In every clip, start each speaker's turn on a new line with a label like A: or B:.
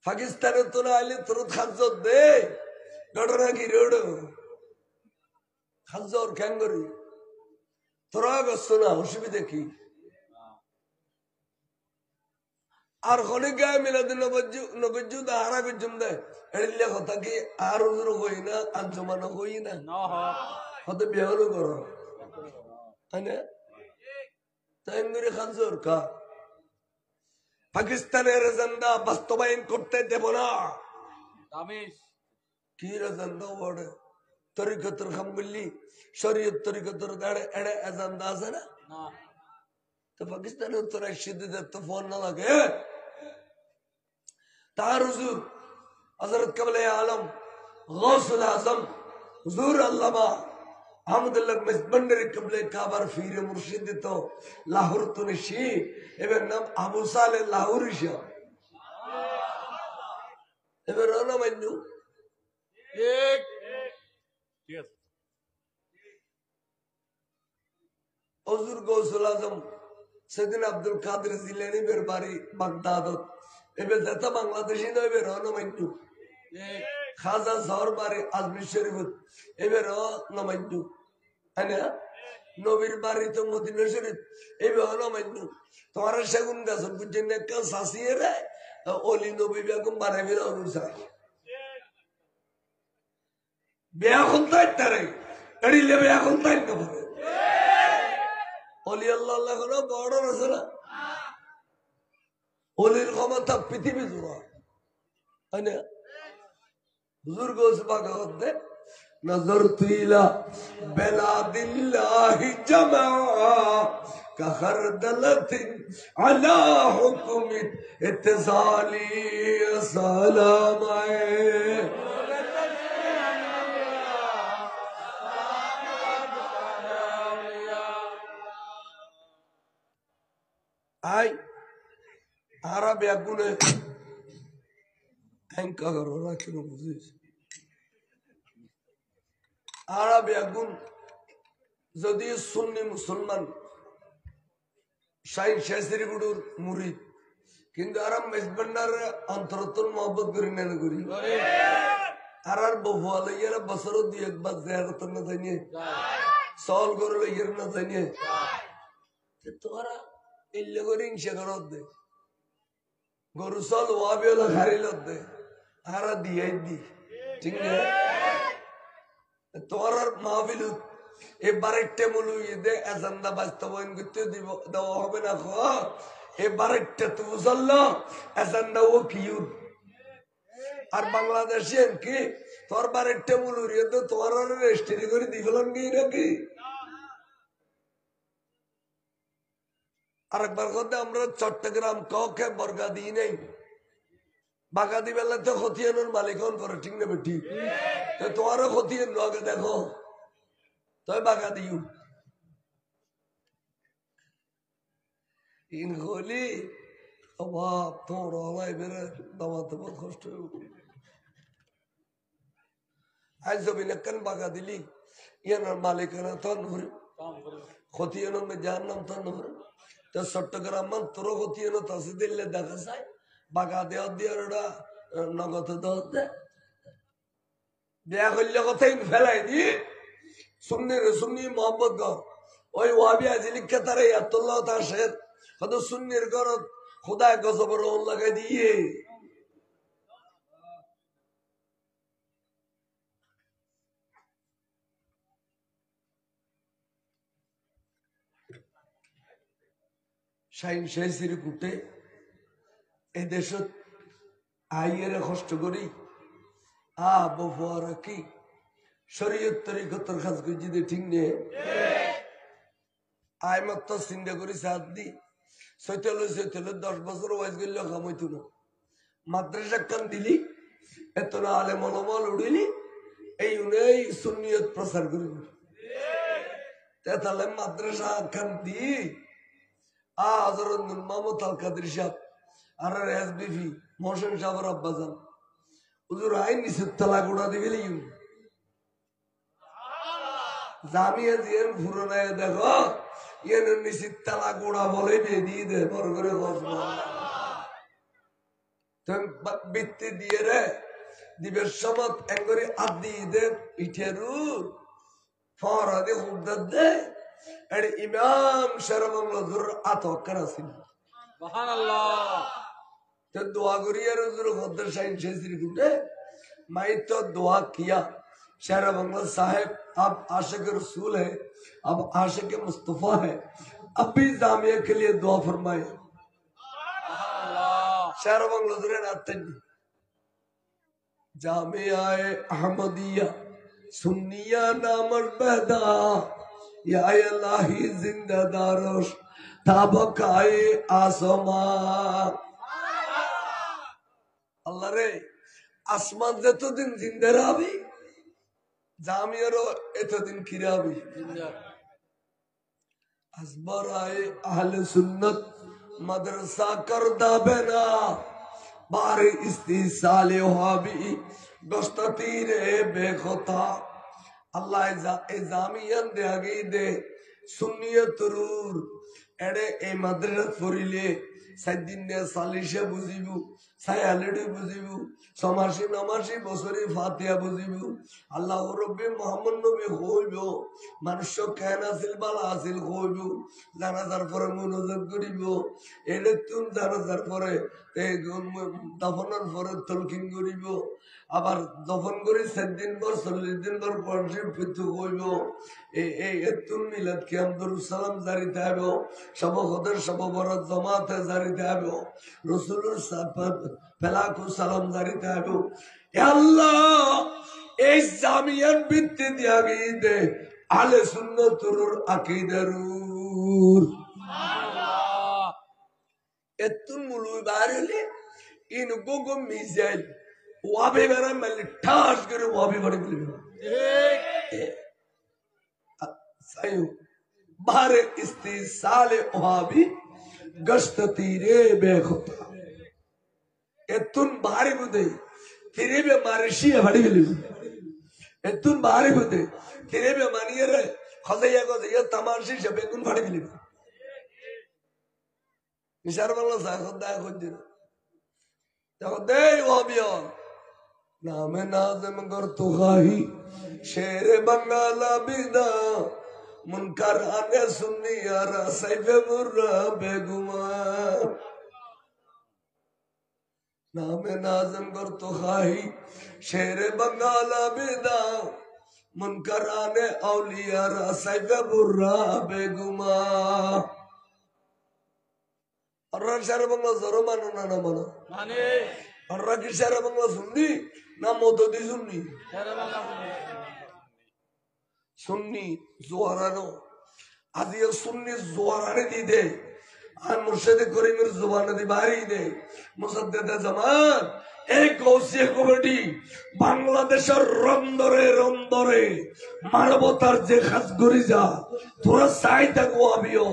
A: পাকিস্তানের তো না আইলে তোর খাজর দে ঘটনা কি রোড খাজর ক্যাঙ্গরি তোরা গস্ত না অসুবিধা কি আর হলে গায়ে মিলাদ নবজ্জু দা হারা গজ্জুম দেয় এড়িলে কথা কি আর হুজুর হই না আঞ্জমানো হই না হতে বিয়াহলো করো তাই না তাই করে খাজর কা পাকিস্তানের এজেন্ডা বাস্তবায়ন করতে দেব না কি এজেন্ডা ওড়ে তরিকতর খাম বললি শরীয়ত তরিকতর দাঁড়ে এড়ে এজেন্ডা আছে না তো পাকিস্তানের তো রাশিদদের তো ফোন না লাগে তার হুজুর হযরত কাবলে আলম গৌসুল আজম হুজুর আল্লামা আহমদুল্লাহ মেজবান্ডারি কাবলে কাবার ফিরে মুর্শিদ তো লাহোর তুনিশি এবার নাম আবু সালে লাহোরি শাহ এবার না মান্নু ঠিক ঠিক হুজুর গৌসুল আজম সেদিন আব্দুল কাদের জিলানী বের বাড়ি বাগদাদত এবার যেটা বাংলাদেশি নয় বের না মান্নু খাজা শহর বাড়ি আজমির শরীফত এবার নমান্নু তাই না নবীর বাড়ি তো মদিনা শরীফ এবার নমান্নু তোমার সেগুন গাছ বুঝছেন একটা শাসিয়ে রে অলি নবী বেগম বাড়াই বের অনুসার বিয়া খুলতে তারে এড়িলে বিয়া খুলতে না পারে অলি আল্লাহ আল্লাহ কোনো বড় আছে না অলির ক্ষমতা পৃথিবী জোড়া তাই না হুজুর গোস বাগত نظرت إلى بلاد الله جمعا كخردلة على حكم اتصالي سلام আই আরব আগুনে হ্যাঙ্কা করো রাখি বুঝিস আরব আগুন যদি সুন্নি মুসলমান শাইন শেষের গুড়ুর মুরিদ কিন্তু আরাম মেজবান্ডার অন্তরতর মহব্বত করি না করি আর বহুয়া লইয়ারা বছর দুই একবার জেহারত না জানিয়ে সল করে লইয়ার না জানিয়ে তোরা এলে করে হিংসা করত দে গরু চল ওয়াবি হলো হারিলত দে আর দিয়ে দি ঠিক না তোমার মাহফিল এবারে টেমুলু দে এজেন্ডা বাস্তবায়ন করতে দেওয়া হবে না এবারে তু চললো এজেন্ডা ও কিউ আর বাংলাদেশে কি তোর বারে টেমুলু তো তোমার রেজিস্ট্রি করে দিলাম কি নাকি আরেকবার কথা আমরা চট্টগ্রাম কাউকে বর্গা দিই নাই বাগাদি বেলা তো খতিয়ানোর মালিকন করে ঠিক না ঠিক তোমারও খতিয়ান আগে দেখো তবে বাগা দিও ইন হলি অভাব তোর হলাই বেড়ে দামাতে বহুত কষ্ট আজ জমিন একখান বাগা দিলি ইয়ানোর মালিকানা তো নভরে খতিয়ানোর মে যার নাম তো নভরে তো চট্টগ্রাম মান তোরও খতিয়ানো তাসে দিলে দেখা যায় বাগা দেওয়া দিয়ে ওরা নগদ দে বিয়া করলে কথাই ফেলাই দি সুন্নি মোহাম্মদ গ ওই ওয়াবি আজি লিখে তারা ইয়াতুল্লাহ তার শের কত সুন্নির ঘর খুদায় গজবর লাগাই দিয়ে শাইন শেষের কুটে এদেশত আইয়ের কষ্ট করি আবহাওয়া কি শরীয়ত তরিকতর কাজ করছি ঠিক নেই আয় মাত্র চিন্তা করি সাত দি চৈতলে 10 বছর ওয়াইজ করলেও কাম হইতো না মাদ্রাসা কান দিলি এত না আলে মনোবল উড়িলি এই সুন্নিয়ত প্রচার করি তাহলে মাদ্রাসা কান দি হযরত নূর মোহাম্মদ আল কাদের সাহেব আর এসবিপি মোহসেন সাহেবের আব্বাজান হুজুর আইন নিষেধ তালা গোড়া দিবি জামিয়া দিয়ে ফুরনায় দেখো ইয়ে নিষেধ তালা গোড়া বলে দিয়ে দে বড় করে বৃত্তি দিয়ে রে দিবের সমত এঙ্গরি আদি দে পিঠেরু ফরা দে হুদ্দার দে এর ইমাম শরবংলা জুর আতওয়াক্কার আসিল
B: সুবহানাল্লাহ
A: तो दुआ करिए रसूल खुद शाइन शेसरी टूटे मैं तो दुआ किया शेर बंगला साहब अब आशिक रसूल है अब आशिक मुस्तफा है अब भी जामिया के लिए दुआ फरमाए शेर बंगला दुरे नाते जामिया अहमदिया सुन्निया नामर बहदा या इलाही जिंदादारोश ताबकाए आसमा আল্লাহ রে আসমান যতদিন জিন্দা রাখবি জামিয়ারও এতদিন খিরাবি আসবরায়ে আহলে সুন্নাত মাদ্রাসা করদা বেনা বারে ইস্তিসালে হাবি গস্তাতিরে বেখতা আল্লাহ এ জামিয়ান দে আগে দে সুন্নিয়ত রুর এডে এই মাদ্রাসা ফরিলে সাইদিন নে সালিশে বুঝিবু সায়ালেডি বুঝিবু সমাসি নমাসি বছরে ফাতিহা বুঝিবু আল্লাহ রব্বি মুহাম্মদ নবী হইব মানুষ কেন আসিল বালা আসিল হইব জানাজার পরে মনোযোগ করিব এলে তুম জানাজার পরে দফনের পরে তলকিন করিব আবার দফন করি 7 দিন পর 40 দিন পর পরশি ফিতু হইব এই তুম মিলাদ কিয়াম দরুদ সালাম জারি থাকব সব খদের সব বরাত জামাতে জারি থাকব রাসূলুর সাফাত ফেলাকু সালাম জারি থাকব হে আল্লাহ এই জামিয়ার ভিত্তি দিয়া গিয়ে আহলে সুন্নাতুর আকীদারুর সুবহানাল্লাহ এতুন মুলুই বারলে ইন গোগো মিজাইল ওয়াবে বেরা মালি ঠাস করে ওয়াবে বাড়ি বলি ঠিক সাইও বারে ইস্তিসালে ওয়াবি গশত তীরে বেখতা এতুন বারে বুদে তীরে বে মারশি বাড়ি বলি এতুন বারে বুদে তীরে বে মানিয়ে রে খজাইয়া গজাইয়া তামাশি সবে গুন বাড়ি বলি নিশার বাংলা সাখদা খুঁজির দেখো দে ওয়াবিয়া নামে নাজম কর তো গাহি শের বাঙ্গালা বিদা মুনকার আনে সুন্নি আর সাইফে মুর্রা বেগুমা নামে নাজম কর তো গাহি শের বাঙ্গালা বিদা মুনকার আনে আউলিয়া আর সাইফে মুর্রা বেগুমা আর শের বাংলা জরো মানো না না মানো
B: মানে
A: আর কি শের বাংলা শুননি না মদদি শুননি সুন্নি জোয়ারানো আদি সুন্নি জোয়ারানে দি দে আর মুর্শিদ করিমের জুবানে দি বাড়ি দে মুসাদ্দেদে জামান এই গৌসিয়া কমিটি বাংলাদেশের রন্দরে রন্দরে মানবতার যে কাজ করি যা তোরা চাই থাকো আমিও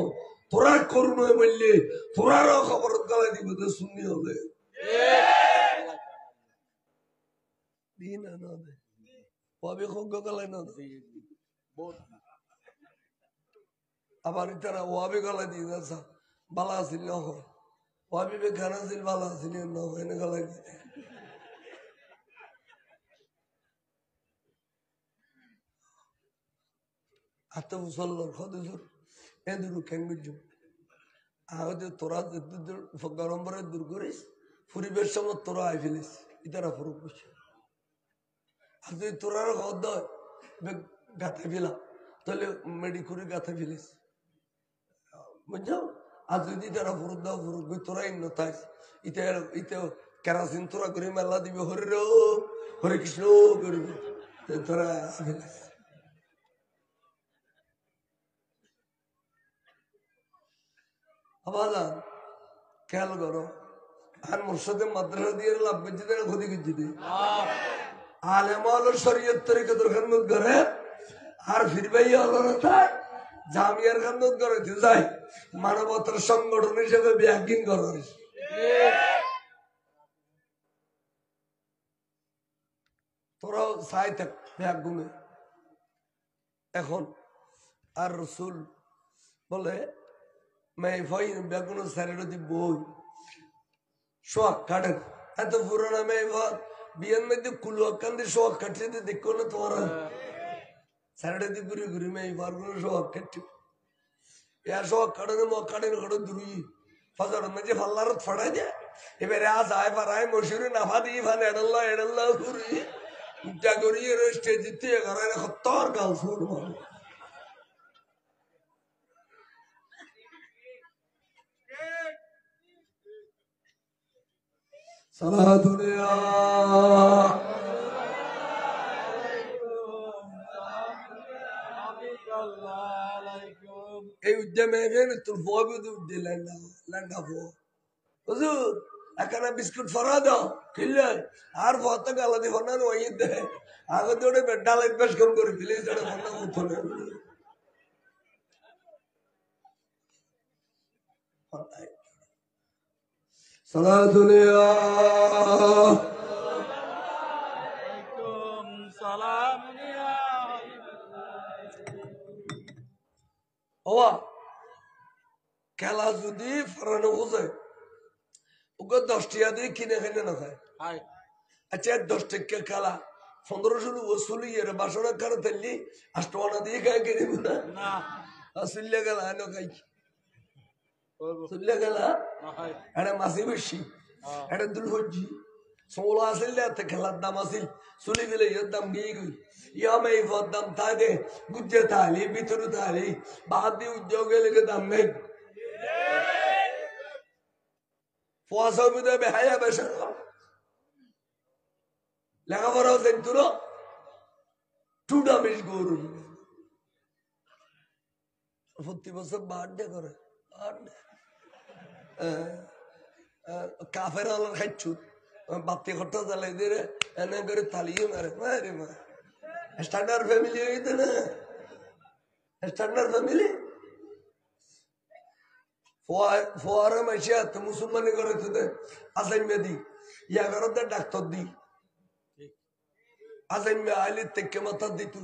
A: তোরা করুন বললে তোরারও খবর গালে দিব তো সুন্নি হবে দিন না দে পাবে খোগ গালে না আবার তারা ওয়াবি গলা দিয়ে যাচ্ছে বালা আসিল না হয় ওয়াবি বে খানা আসিল বালা আসিল না হয় এনে গলা দিয়ে আত্ম মুসল্লার খদুজুর এ দুরু কেঙ্গুজু আহতে তোরা গরম ভরে দূর করিস পরিবেশ সময় তোরা আই ফেলিস ইতারা ফুরুক বুঝছে আর তুই তোরার খদ গাথে ফেলা তাহলে মেডি করে গাথে ফেলিস বুঝছো আর যদি তারা ফুরুক দাও ফুরুক তোরা ইন্নতাইস ইতে ইতে কেরাসিন তোরা করে মেলা দিবে হরে রে হরে কৃষ্ণ করবে তোরা ফেলিস আবাদান খেয়াল করো আর মুর্শিদে মাদ্রাসা দিয়ে লাভ করছে না ক্ষতি করছে দি আলেমা হলো শরীয়ত তরিকতের খেদমত করে আর ফিরবাই হলো না তাই জামিয়ার খেদমত করে তুই যাই মানবতার সংগঠন হিসেবে ব্যাগিন করো তোরাও চাই থাক ব্যাগ গুনে এখন আর রসুল বলে मैं भाई बेगुन सारे दी बोई शौक काटन এত পুরোনো মেয়ে বিয়ের মধ্যে কুলুয়াকান্দি শখ কাটিয়ে দেখো না তোমার সারাটা দিয়ে ঘুরে ঘুরে মেয়ে কোনো শখ কাটি শখ কাটানো কাটানো কাটো দূরি ফজর মাঝে ফাল্লার ফড়াই যায় এবারে আয় পারায় মশুরি নাফা দিয়ে ফান এডাল্লা এডাল্লা ঘুরি উল্টা করিয়ে স্টেজ দিতে এগারো হত্তর গাল ফোর মারো সালাতুলিয়া এই উদ্যমে তোর বউ উদ্যে লেঙ্গা বউ হুজুর একখানা বিস্কুট ফরা দাও কিনলে আর ভর্তা গালা দিব না ওই দে আগে দৌড়ে ডাল বেশ কম করে দিলে সালাতুলিয়া খেলা যদি ফরানো বোঝায় ওকে 10 টাকা দিয়ে কিনে খেলে না খায় আচ্ছা 10 টাকা খেলা 1500 ওসুলি এর বাসনা করে তেলি 8 টাকা দিয়ে খায় কিনে না আসলে গেল আনো খাই সুল্লে গেল এটা মাসি বেশি এটা দুল হজ্জি 16 আসলে এত খেলার দাম আসিল চুলি গেলে এর দাম গিয়ে গই ইয়ামে এই দাম থাকে গুজ্জে থালি ভিতরে থালি বাদ দিয়ে উদ্যোগে লেগে দাম নেই ফোয়াশা বিদয় বেহায়া বেশ লেখাপড়াও জানতো টুডা বেশ গরু প্রতি বছর বার্থডে করে কাফের আলার খাইছু বাপ্তি খরচা জ্বালাই দিয়ে এনে করে তালিয়ে মারে মারে মা স্ট্যান্ডার্ড ফ্যামিলি হইতে না স্ট্যান্ডার্ড ফ্যামিলি ফোয়ারা মাইসিয়া তো মুসলমানি করে আসাইমে দি ইয়া করতে ডাক্তার দি আসাইমে আইলি তেকে মাথা দিতু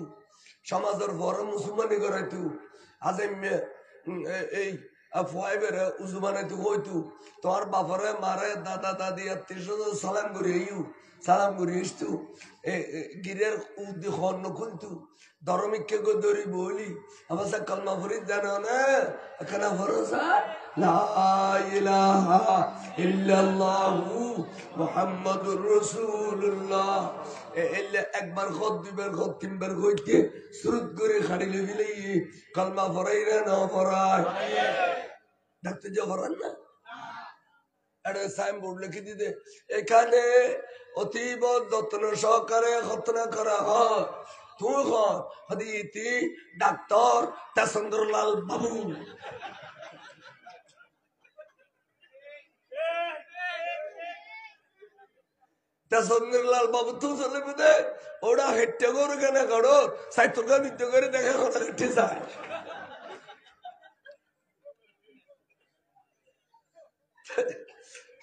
A: সমাজের ফোয়ারা মুসলমানি করাইতু আসাইমে এই ফোয়াইবের উজু বানাইতু হইতু তোমার বাপরে মারে দাদা দাদি আত্মীয় সালাম করে সালাম করে ইস্তু গিরের উদ্দি খন্ন খুলতু ধর্মিককে গো দরি বলি আমার সা কলমা ফরিদ জানো না এখানে ভরসা লা ইলাহা ইল্লাল্লাহু মুহাম্মাদুর রাসূলুল্লাহ এলে একবার খত দুইবার খত তিনবার কইতে সুরত করে খাড়িলে বিলে কলমা ফরাইরা না ফরাই ডাক্তার যা ফরান না একটা সাইনবোর্ড লিখে দিতে এখানে অতীব যত্ন সহকারে খতনা করা হয় তুই হদিতি ডাক্তার তেসন্দরলাল বাবু তেসন্দরলাল বাবু তো চলে বেদে ওরা হেঁটে করে কেন করো সাইতকা নৃত্য করে দেখা কথা হেঁটে যায়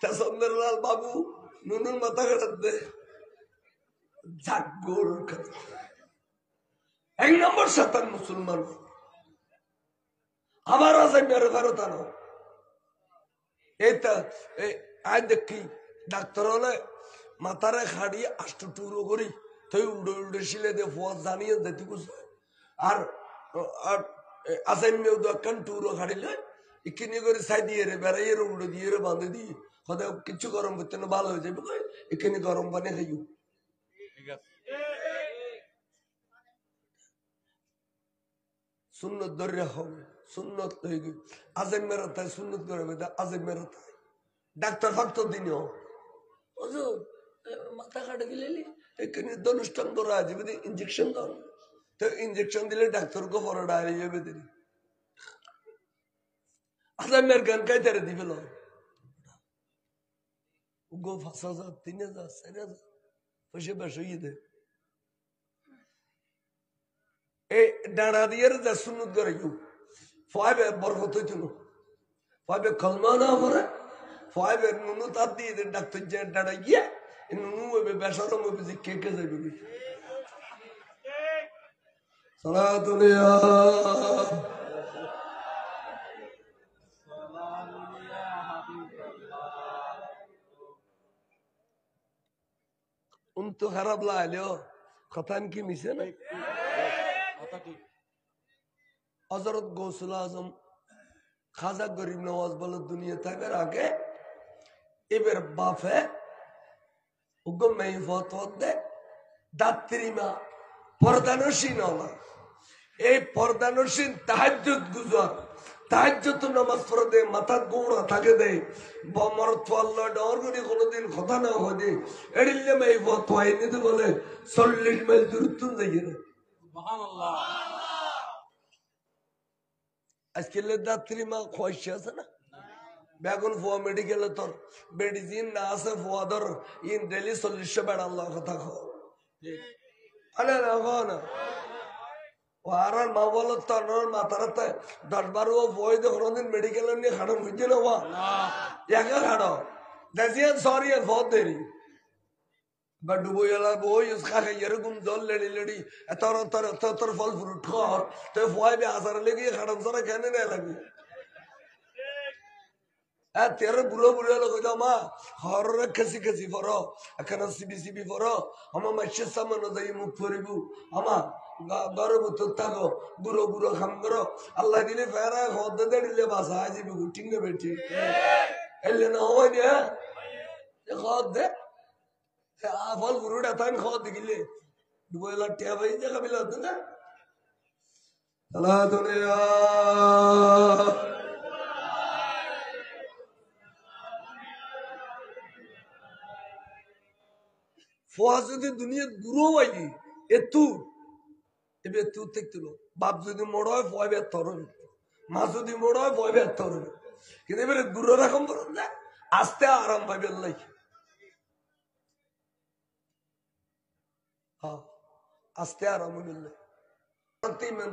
A: তেসন্দরলাল বাবু নুনুর মাথা কাটার দে জাগর এক নম্বর শতান মুসলমান আবার আছে মেরে ফেরত আনো এইটা আয় দেখি ডাক্তার হলে মাথারে খাড়ি 8 টুরো করি তুই উল্টে উল্টে শিলে দিয়ে ফোয়াজ জানিয়ে দিতে কুছে আর আসাইমেও দোকান টুরো খাড়িলে ইকিনি করে সাই দিয়ে রে বেড়াইয়ে উল্টে দিয়ে রে বাঁধে দিয়ে হয়তো কিছু গরম করতে না ভালো হয়ে যাবে এখানে গরম পানি খাইও সুন্নত ধরে হবে সুন্নত আজেম মেরাতায় সুন্নত করে আজেম মেরাতায় ডাক্তার ফাক্তর দিনও মাথা কাটে গেলে এখানে ধনুষ্ঠান করা আছে ইঞ্জেকশন দাও তো ইঞ্জেকশন দিলে ডাক্তারকে পরে ডায়রি যাবে তিনি আজেমের গান কাইতারে দিবে ল গো 5,000 3,000 4,000 পয়সা বেশি দে এই ডানা দিয়ে যা সুন্নত করে ফাইবে বরকত হইছিল ফাইবে কলমা না পড়ে ফাইবে নুনু তার দিয়ে ডাক্তার যে ডানা গিয়ে নুনু হবে বেসরম হবে যে কে কে যাবে সালাতুলিয়া তো খারাপ লাগলেও কথা কি মিশে না হযরত গৌসুল আজম খাজা গরিব নওয়াজ বলে দুনিয়া থাকার আগে এবার বাপে দাত্রী মা পর্দানসীন এই পর্দানসীন তাহাজ্জুদ গুজার তাহাজ্জুদ নামাজ পড়ে দে মাথা গোড়া থাকে দে বমর তোয়াল্লা ডর করে কোনোদিন কথা না হয় দে এড়িলে মেয়ে ফতোয়াই নিতে বলে 40 মাইল দূরত্ব যাইয়ে না
B: সুবহানাল্লাহ
A: আজকে দাত্রী মা খোয়াইছে আছে না বেগুন ফোয়া মেডিকেলে তোর মেডিসিন না আছে ফোয়া ধর ইন ডেলি 40 বেড়া আল্লাহ কথা খাও আরে না খাও না ও আর মা বলো তোর মাথারাতে 10-12 বই তো কোনোদিন মেডিকেলে নিয়ে খাড়ো বুঝছে না ওয়া একা খাড়ো দেশিয়ান সরি আর বহুত দেরি বা ডুবো এলা বই উসকা এরকম জল লেড়ি লেড়ি তোর ফল ফ্রুট খর তো ফোয়াই বে আসার লেগে খাড়ম সারা কেন না লাগবে তেরো বুড়ো বুড়ো লোক মা হরে খেসি খেসি ফরো এখন সিবি সিবি ফরো আমার মাসের সামনে যাই মুখ ফরিব আমার গরম থাকো বুড়ো বুড়ো খাম করো আল্লাহ দিলে ফেরা হদে দিলে বাসা যাবি ঠিক না বেটি এলে না হয় না খদ দে ফল ফুরুটা তাই খদ গিলে ডুবো এলা টিয়া ভাই দেখা বিল না আল্লাহ দুনিয়া ফোয়া যদি দুনিয়া গুরু হয়নি এতু এবার তু দেখছিল বাপ যদি মোড় হয় ফয় বের তরবে মা যদি মোড় হয় ফয় বের তরবে কিন্তু এবারে গুরু রকম বলুন না আস্তে আরাম পাবে লাই হ্যাঁ আস্তে আরাম মিললে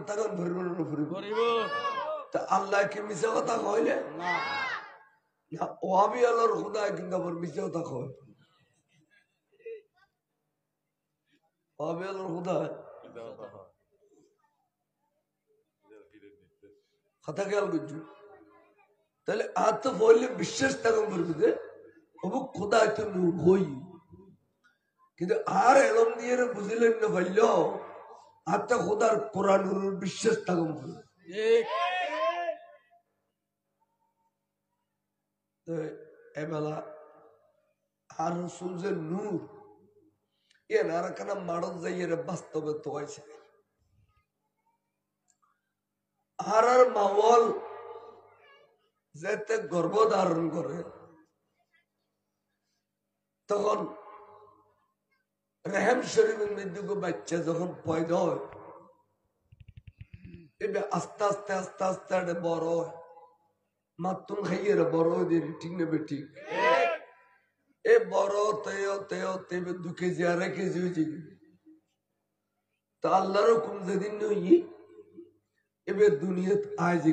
A: তখন ভরিব তা আল্লাহ কি মিশে কথা কইলে না ওয়াবি আল্লাহর খুদা কিন্তু আবার মিশে কথা কয় কথা খেয়াল করছো তাহলে আর তো বললে বিশ্বাস তখন করবে খোদা তো হই কিন্তু আর এলম দিয়ে বুঝলেন না ভাইল আর তো খোদার কোরআন বিশ্বাস তখন করবে এবেলা আর রসুল যে নূর এনারা কেন মারত যাইয়ে বাস্তবে তো হয়েছে আর মাওয়াল যেতে গর্ভ ধারণ করে তখন রেহেম শরীফের মধ্যে বাচ্চা যখন পয়দা হয় এবার আস্তে আস্তে আস্তে আস্তে বড় হয় মাতুন খাইয়ে বড় হয় ঠিক নেবে ঠিক এ বড় তেবে 2 কেজি 2.5 কেজি হয়েছে তা আল্লাহর হুকুম যেদিন নই এবার দুনিয়াত আয় যে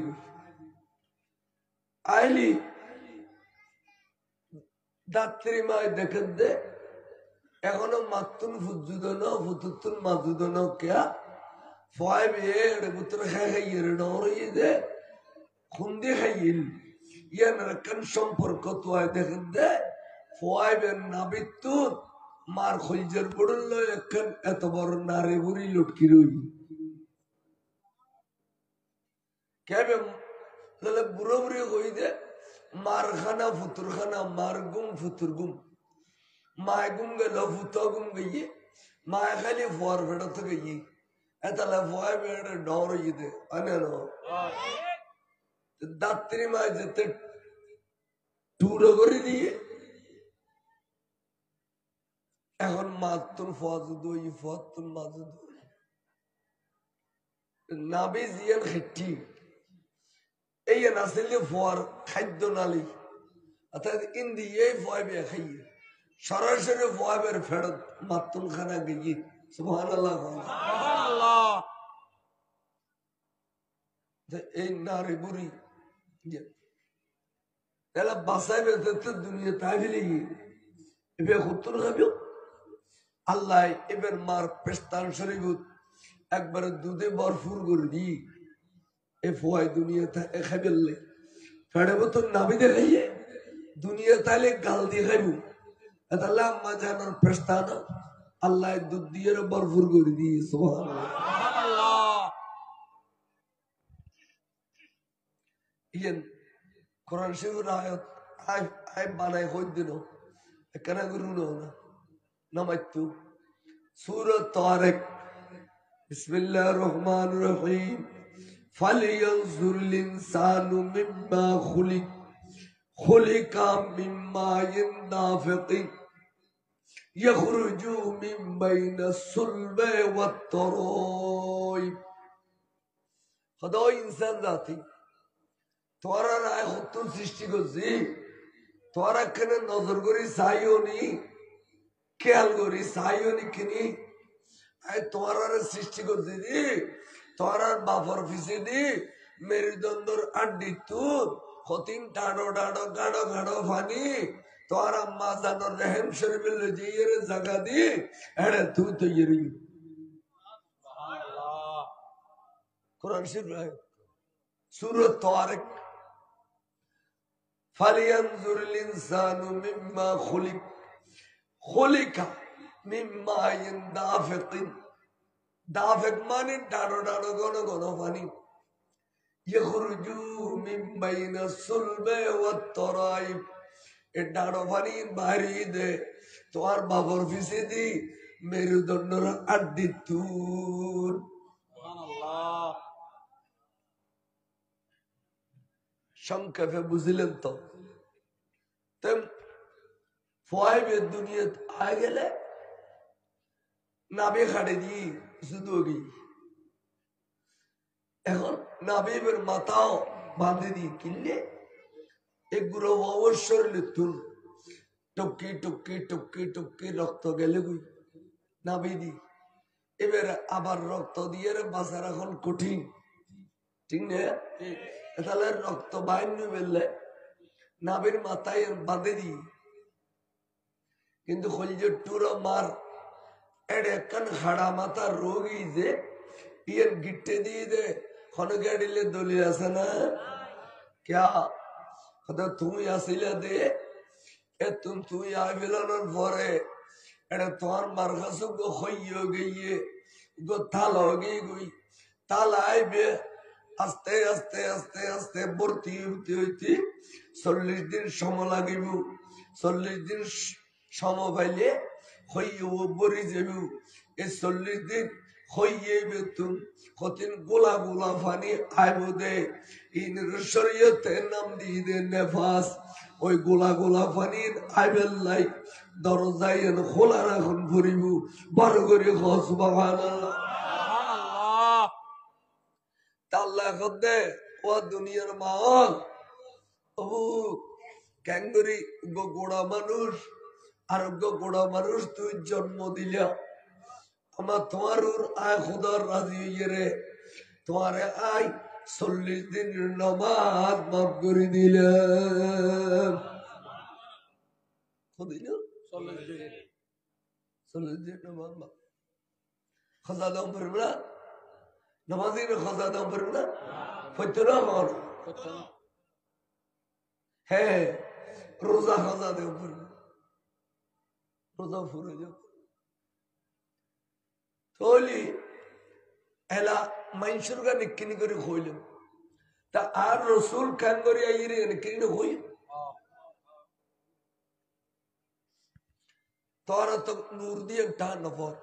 A: আইলি দাত্রী মায় দেখেন দে এখনো মাতুন ফুজুদ না ফুতুন মাজুদ না কে ফয় বে পুত্র খাইয়ে ডরিয়ে দে খুন্দি খাইল ইয়ান রাখান সম্পর্ক তো আয় দেখেন দে ফোয়াইবেন নাবিতুন মার খলজের পড়ল এখন এত বড় নারে বুড়ি লটকি রই কেবে বুড়ো বুড়ি কই দে মার খানা ফুতুর খানা মার গুম ফুতুর গুম মায় গুম গেল ফুত গুম গিয়ে মায় খালি ফোয়ার ফেড়া তো গিয়ে এতলা ফোয়াই বেড়ে ডর দে আনে দাত্রী মায় যেতে টুরো করে দিয়ে এখন মাতুন ফজুদ ফতুন মাজুদ নাবি জিয়ান খেটি এই নাসিলে ফোয়ার খাদ্য নালি অর্থাৎ ইন্দি এই ফয়বে খাইয়ে সরাসরি ফয়েবের ফেরত মাতুন খানা গিয়ে সুবহানাল্লাহ সুবহানাল্লাহ এই নারী বুড়ি এলা বাসাইবে দুনিয়া তাইলে এবার হুতুর খাবিও আল্লাহ এবার মার পেস্তান শরীফ একবারে দুধে ভরপুর করে দি এ ফোয়াই দুনিয়া খাইলে ফেড়ে বোতল নাবি দেখাইয়ে দুনিয়া তাইলে গাল দিয়ে খাইব তাহলে আম্মা জানার পেস্তান আল্লাহ দুধ দিয়ে ভরপুর করে দিয়ে সুবহানাল্লাহ ইয়েন কোরআন শরীফের আয়াত আই বানাই হই দিন এখানে গুরু না নামাইতু সূরা তারিক বিসমিল্লাহির রহমানির রহিম ফালিয়ানজুরুল ইনসানু মিম্মা খুলিক খুলিকা মিম্মা দাফিক يخرجوا من بين الصلب والترائب خدا इंसान जाती তোরা রায় হতুন সৃষ্টি করছি তোরা কেন নজর করি সাইওনি খেয়াল করি সাইওনি কিনি তোরা সৃষ্টি করছি দি তোরা বাপর ফিসে দি মেরুদণ্ডর আড্ডি তুন হতিন টাডো ডাডো গাড়ো গাড়ো ফানি তোর আম্মা জানোর রহম শরীফের লজিয়ের জায়গা দি এড়ে তুই তো ইয়েরি কোরআন শরীফ সূরা তারিক ফালিয়ানজুরুল ইনসানু মিম্মা খুলিক খুলিকা মিম্মা দাফিক দাফিক মানে ডাড়ো ডাড়ো ঘন ঘন পানি ইখরুজু মিন বাইনাস সুলবে ওয়াত তরাইব এ ডাড়ো পানি বাড়ি দে তোমার বাবর ফিসে দি মেরুদণ্ডর আড্ডি তুর সুবহানাল্লাহ সংক্ষেপে বুঝলেন তো তেম ফয়েবের দুনিয়া আয় গেলে নাবে খাড়ে দি শুধু এখন নাবিবের মাথাও বাঁধে দিয়ে কিনলে এগুলো অবসর লিখতুন টুকি টুকি টুকি টুকি রক্ত গেলে গুই নাবি দি এবার আবার রক্ত দিয়ে বাঁচার এখন কঠিন ঠিক না তাহলে রক্ত বাইরে বেললে নাবির মাথায় বাঁধে দি কিন্তু খলিজের টুরো মার এড একখান হাড়া মাথা রোগী যে ইয়ের গিট্টে দিয়ে দে খনকে আডিলে দলিল আছে না ক্যা কথা তুই আসিলে দে এ তুই আই বেলানোর পরে এটা তোমার মার কাছে গো হইয়ে গিয়ে গো তাল হয়ে গই তাল আইবে আস্তে আস্তে আস্তে আস্তে ভর্তি হইতে হইতে 40 দিন সময় লাগিব 40 দিন সময় পাইলে হইয়ে বরি যাবি এই 40 দিন হইয়ে বেতুন কতিন গোলা গোলা ফানি আইব দে ইন শরীয়তে নাম দিয়ে দে নেফাস ওই গোলা গোলা ফানির আইবেল লাই দরজায় খোলা রাখুন ভরিব বড় করে সুবহানাল্লাহ সুবহানাল্লাহ তাল্লা খদে ও দুনিয়ার মাল ও ক্যাঙ্গুরি গোড়া মানুষ আরোগ্য গোড়া মানুষ তুই জন্ম দিলা আমার তোমার আয় খুদার রাজি হইয়ে রে তোমার আয় 40 দিন নামাজ মাফ করে দিলাম 40 দিন নামাজ খাজা দাম পারবে না নামাজি খাজা দাম পারবে না ফইতো না আমার হ্যাঁ রোজা খাজা দেব পারবে রোজা ফুরে যাও থলি এলা মানুষের গানে কিনি করে হইলাম তা আর রসুল খান করে আইরে কিনে হই তোরা তো নূর দিয়ে টান নফর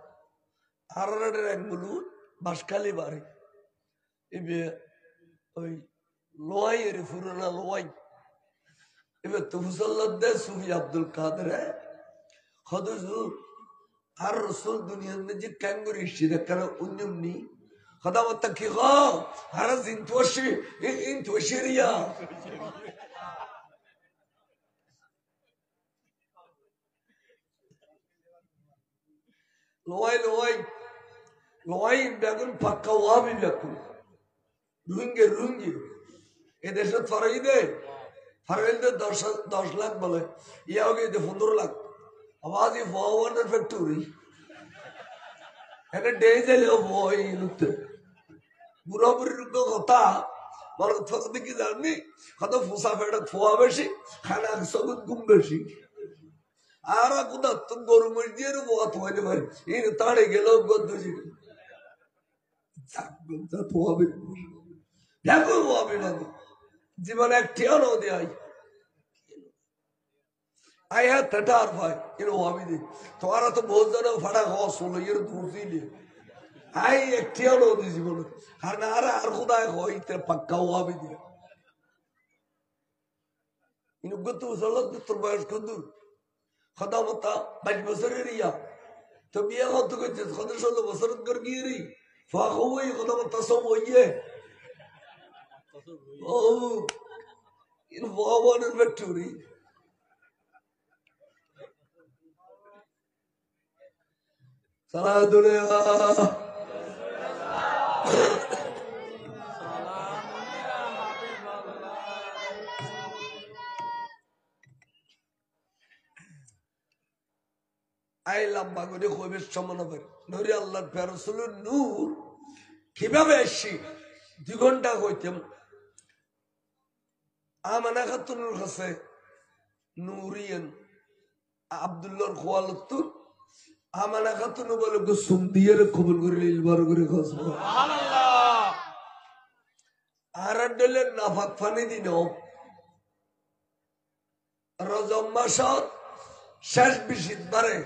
A: আর এক বলু বাসখালি বাড়ি এবার ওই লোয়াই এর ফুরনা লোয়াই এবার তফুসাল্লাহ সুফি আব্দুল কাদের হদুজুর আর রসুল দুনিয়ার মধ্যে ক্যাঙ্গুর ইসিদে কারণ উন্নমনি খদা মত কি গো আর ইনতোশিরিয়া লোয়াই লোয়াই লোয়াই বেগুন পাক্কা ওয়াবি বেগুন রুঙ্গে রুঙ্গি এদেশে ফরাই দে ফরাই দে 10 লাখ বলে ইয়াও গিয়ে 15 লাখ आवाज ही फॉरवर्ड फैक्ट्री है डे चले वो लुकते बुरा बुरी रुक होता मार फक्त की जानी खतो फुसा फेडत फुआ बेशी खाना सबुत गुम बेशी আর কোথা তো গরু মরি দিয়ে বাত হইলে ভাই এই তাড়ে গেল গদ্দ দেখো হবে না জীবনে একটিও নদী আই আই হ্যাঁ তেটার ভাই এর হবে দি তোমারা তো বহুত জন ফাটা খাওয়া শুনলো এর দূর দিলে আই একটিও নদী জীবনে আর না আর কোথায় হয় পাক্কা হবে দিয়ে ইনুগত উসলত তোর বয়স কত খদা মতা 22 বছরের ইয়া তো বিয়ে কত করছিস কত 16 বছর কর গিয়ে রে ফাখুই খদা মতা সব হইয়ে ও ইন বাবানের ভেটুরি সারা দুনিয়া আই লম্বা করে কবির সমান নরি আল্লাহর ফেরসুলের নূর কিভাবে আসছি 2 ঘন্টা হইতাম আমানা খাতুনের কাছে নুরিয়ান আব্দুল্লাহর খোয়ালত আমানা খাতুন বলে সুম দিয়ে কবুল করে লিলবার করে খসব আর ডলে নাফাক ফানি দিন রজব মাসত শেষ বিশিত বারে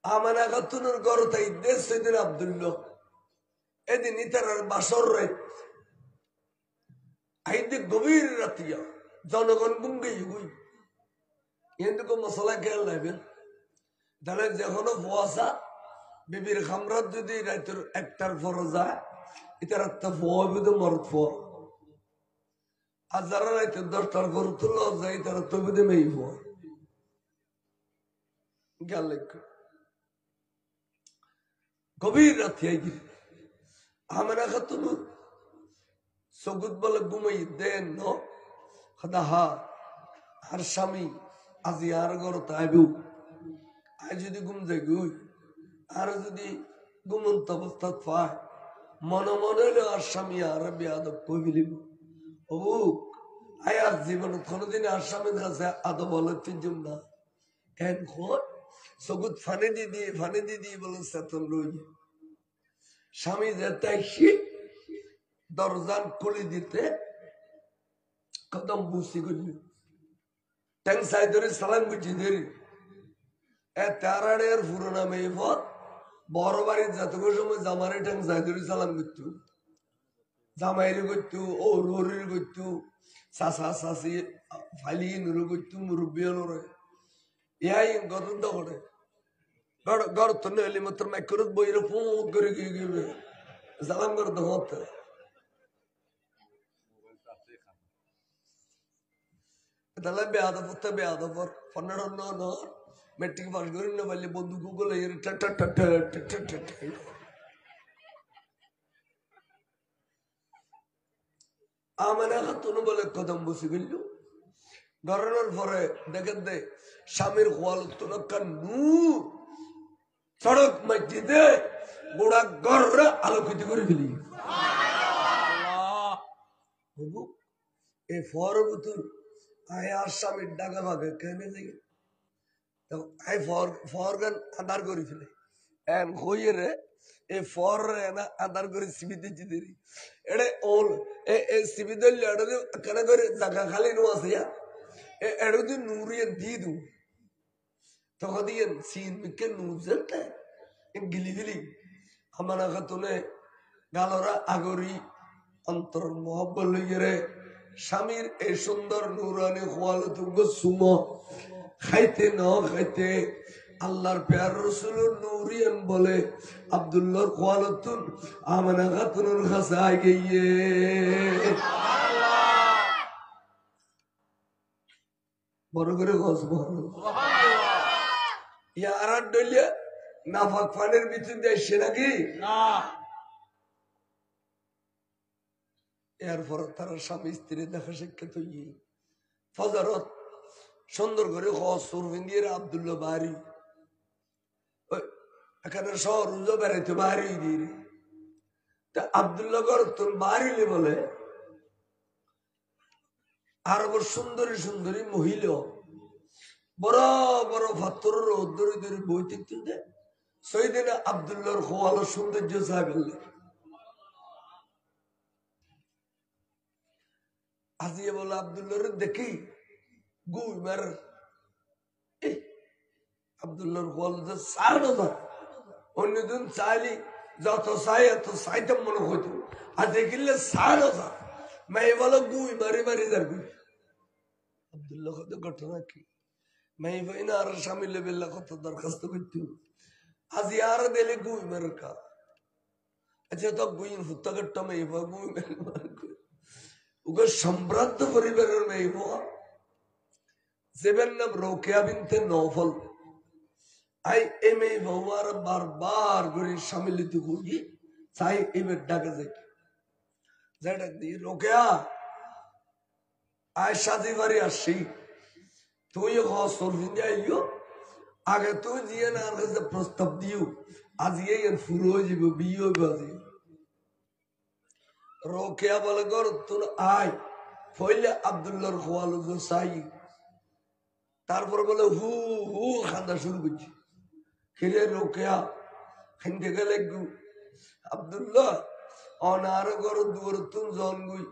A: আমানা খাতুনের ঘর তাই দেশ সেদিন আব্দুল্লাহ এদিন ইতার বাসর রে আইতে গভীর রাতিয়া জনগণ গুঙ্গে গুই কিন্তু মশলা খেয়াল লাগবেন তাহলে যখনও ফোয়াশা বিবির খামরাত যদি রাতের 1টার পর যায় এটার একটা ফোয়া বিধ মরত ফোয়া আর যারা রাতের 10টার পর তুল যায় তারা তো বিধে মেয়ে ফোয়া গেল গভীর রাতে আইগি আমরা খাতুন সগুদ বলে ঘুমাই দেন খদা হা আর স্বামী আজি আর ঘর তাইবু আই যদি ঘুম যাই গুই আর যদি ঘুমন্ত অবস্থা পায় মনে মনে হলে আর স্বামী আর বেয়াদব কইলিব ও আই আর জীবন কোনদিন আর স্বামীর কাছে আদব বলে তিনজন না এখন সগুদ ফানি দিদি বলে চেতন লই স্বামী যেতে দরজান খুলে দিতে কদম বুঝি করলি ট্যাং সাই ধরে সালাম করছি ধরি তারাড়ের পুরোনা মেয়ে পথ বড় বাড়ির যতগুলো সময় জামারে ট্যাং সাই ধরে সালাম করতো জামাইরে করতো ও রোরির করতো চাষা চাষি ফালি নুরু করতো মুরব্বী হলো ইয়াই গরম করে ঘর তো নইলে মাত্র মেকরত বইরে ফুট করে গিয়ে গিয়ে সালাম করতে হতে তাহলে বেয়াদবতে বেয়াদবর 15 মেট্রিক পাস করি না পারলে বন্ধু গুগল আমানা খাতুন বলে কদম বসে গেল ঘরের পরে দেখেন দে স্বামীর খোয়ালত নূর সড়ক মসজিদে গোড়া ঘর আলোকিত করে ফেলি এই ফরবতুর আয় আর স্বামীর ডাকা ভাগে কেনে যাই আই ফরগান আধার করে ফেলে এন হইয়ে রে এই ফর না আধার করে সিবিতে জিদেরি এড়ে ওল এ সিবিতে লড়ে কেন করে জায়গা খালি নো আছে এড়ে দি নুরিয়ে দি দু তখন দিয়ে সিন মিকে নুজতে গিলি গিলি আমার খাতুনে গালরা আগরি অন্তর মহব্বত লইয়ে রে স্বামীর এই সুন্দর নুরানি খোয়ালত সুম খাইতে ন খাইতে আল্লাহর প্যার রসুল নুরিয়ান বলে আব্দুল্লাহর খোয়ালতুন আমানা খাতুনের কাছে আই গিয়ে বড় করে গছ বড় ইয়ার ডলিয়া নাফাক ফানের ভিতর দেশে নাকি না এরপর তারা স্বামী স্ত্রী দেখা সাক্ষাৎ হইয়ে ফজরত সুন্দর করে সুরবিন্দির আব্দুল্লাহ বাড়ি এখানে শহর রুজো বেড়াইতে বাড়ি দিয়ে তা আব্দুল্লাহ গর তোর বাড়িলে বলে আর সুন্দরী সুন্দরী মহিলা বড় বড় ফাত্তরের ধরে ধরে বই তিনতে সৈদিন আব্দুল্লাহর খোয়ালো সৌন্দর্য চা গেল আজিয়ে বলে আব্দুল্লাহর দেখি গুই মার আব্দুল্লাহর খোয়ালো যে চা না অন্যদিন চাইলি যত চাই এত চাইতাম মনে হইতো আর দেখিলে চা না মেয়ে বলো গুই মারি মারি যার গুই আব্দুল্লাহ কত ঘটনা কি মেয়ে ভাই না আর স্বামী লেবেল্লা কত দরখাস্ত করতে আজি আর দিলে গুই মেরে কা আচ্ছা তো গুই হুত্তা কাটটা মেয়ে ভাই গুই মেরে ওকে সম্ভ্রান্ত পরিবারের মেয়ে ভাই যেবেন নাম রোকেয়া বিনতে নফল আই এম এ ভৌয়ার বারবার করে সামিলিত করি চাই এবার ডাকে যাই যেটা দি রোকেয়া আয় সাজি বাড়ি আসছি তুই হসল আইও আগে তুই দিয়ে না কাছে প্রস্তাব দিও আজকে ফুল হয়ে যাব বিয়ে হইব আজি রোকেয়া বলে কর তোর আয় ফইলে আব্দুল্লাহর খোয়ালো চাই তারপর বলে হু হু খান্দা শুরু করছি খিরে রোকেয়া খাইতে গেলে আব্দুল্লাহ অনার গর দুয়ার তুন জন গুই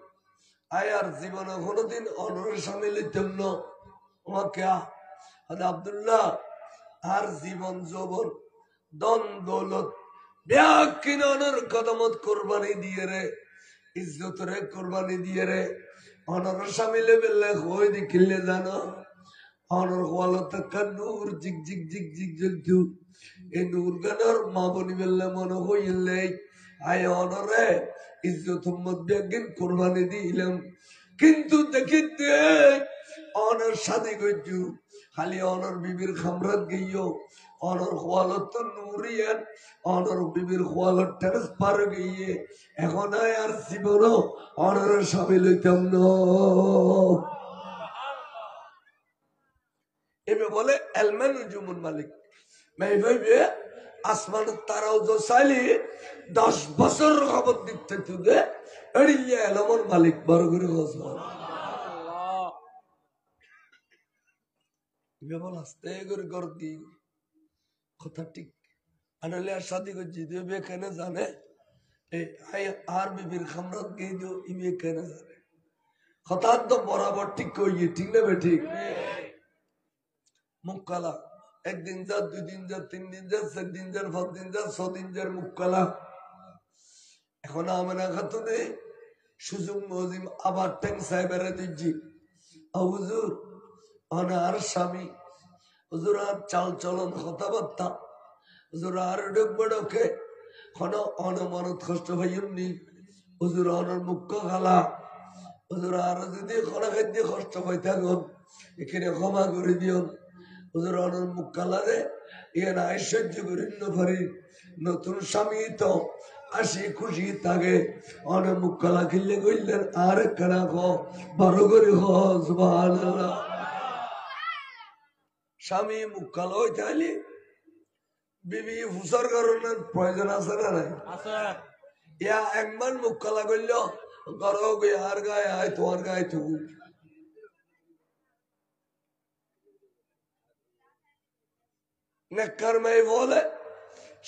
A: আয় আর জীবনে কোনোদিন অনরের সামনে লিখতাম না কেয়া আব্দুল্লাহ আর জীবন যৌবন দন দৌলত ব্যাকিন অনর কদমত কোরবানি দিয়ে রে ইজ্জত রে কোরবানি দিয়ে রে অনরের সামনে বেললে হয়ে দেখিলে জানো অনর ওয়ালত নূর জিগ জিগ জিগ জিগ জ্বলতু এই নূর গানোর মা বনি বেললে মনে হইলে আয় অনরে ইজ্জত উম্মত ব্যাকিন কোরবানি দিলাম কিন্তু দেখিতে অনর সাথে গজু খালি অনর বিবির খামরাত গইও অনর খোয়ালত তো নুরিয়ান অনর বিবির খোয়ালত ট্রান্সফার গইয়ে এখন আর জীবন অনরের সামিল হইতাম না এবে বলে এলমেন জুমুন মালিক মেয়ে ভাইবে আসমান তারাও তো চাইলি 10 বছর খবর দিতে তুদে এড়িয়ে এলমন মালিক বড় করে বসমান বল আসতে করে কর দি কথা ঠিক আনলে আর শাদি করছি তুই কেন জানে আর বিবির খামরাত গিয়ে দিও ইবে কেন জানে কথা তো বরাবর ঠিক কইয়ে ঠিক না বে ঠিক মুখ কালা একদিন যা 2 দিন যা 3 দিন যা 4 দিন যা 5 দিন যা 6 দিন যার মুখ কালা এখন আমরা খাতুনে সুযোগ মজিম আবার ট্যাং সাহেবের দিচ্ছি হুজুর অনার স্বামী হুজুর আর চাল চলন কথাবার্তা হুজুর আর ডোকে কোনো অনমানত কষ্ট ভাইনি হুজুর অনর মুখ্য খালা হুজুর আর যদি খরা খাদ্য কষ্ট পাই থাকুন এখানে ক্ষমা করে দিও হুজুর অনর মুখ কালারে এর ঐশ্বর্য করে পারি নতুন স্বামী তো আসি খুশি থাকে অনেক মুখ কালা খিললে কইলেন আর কেনা বড় করে সুবহানাল্লাহ স্বামী মুখ কালো হইতে হইলে বিবি হুসার কারণের প্রয়োজন আছে না নাই ইয়া একবার মুখ কালা করল করো আর গায়ে আয় তোমার গায়ে থুকু নেককার মেয়ে বলে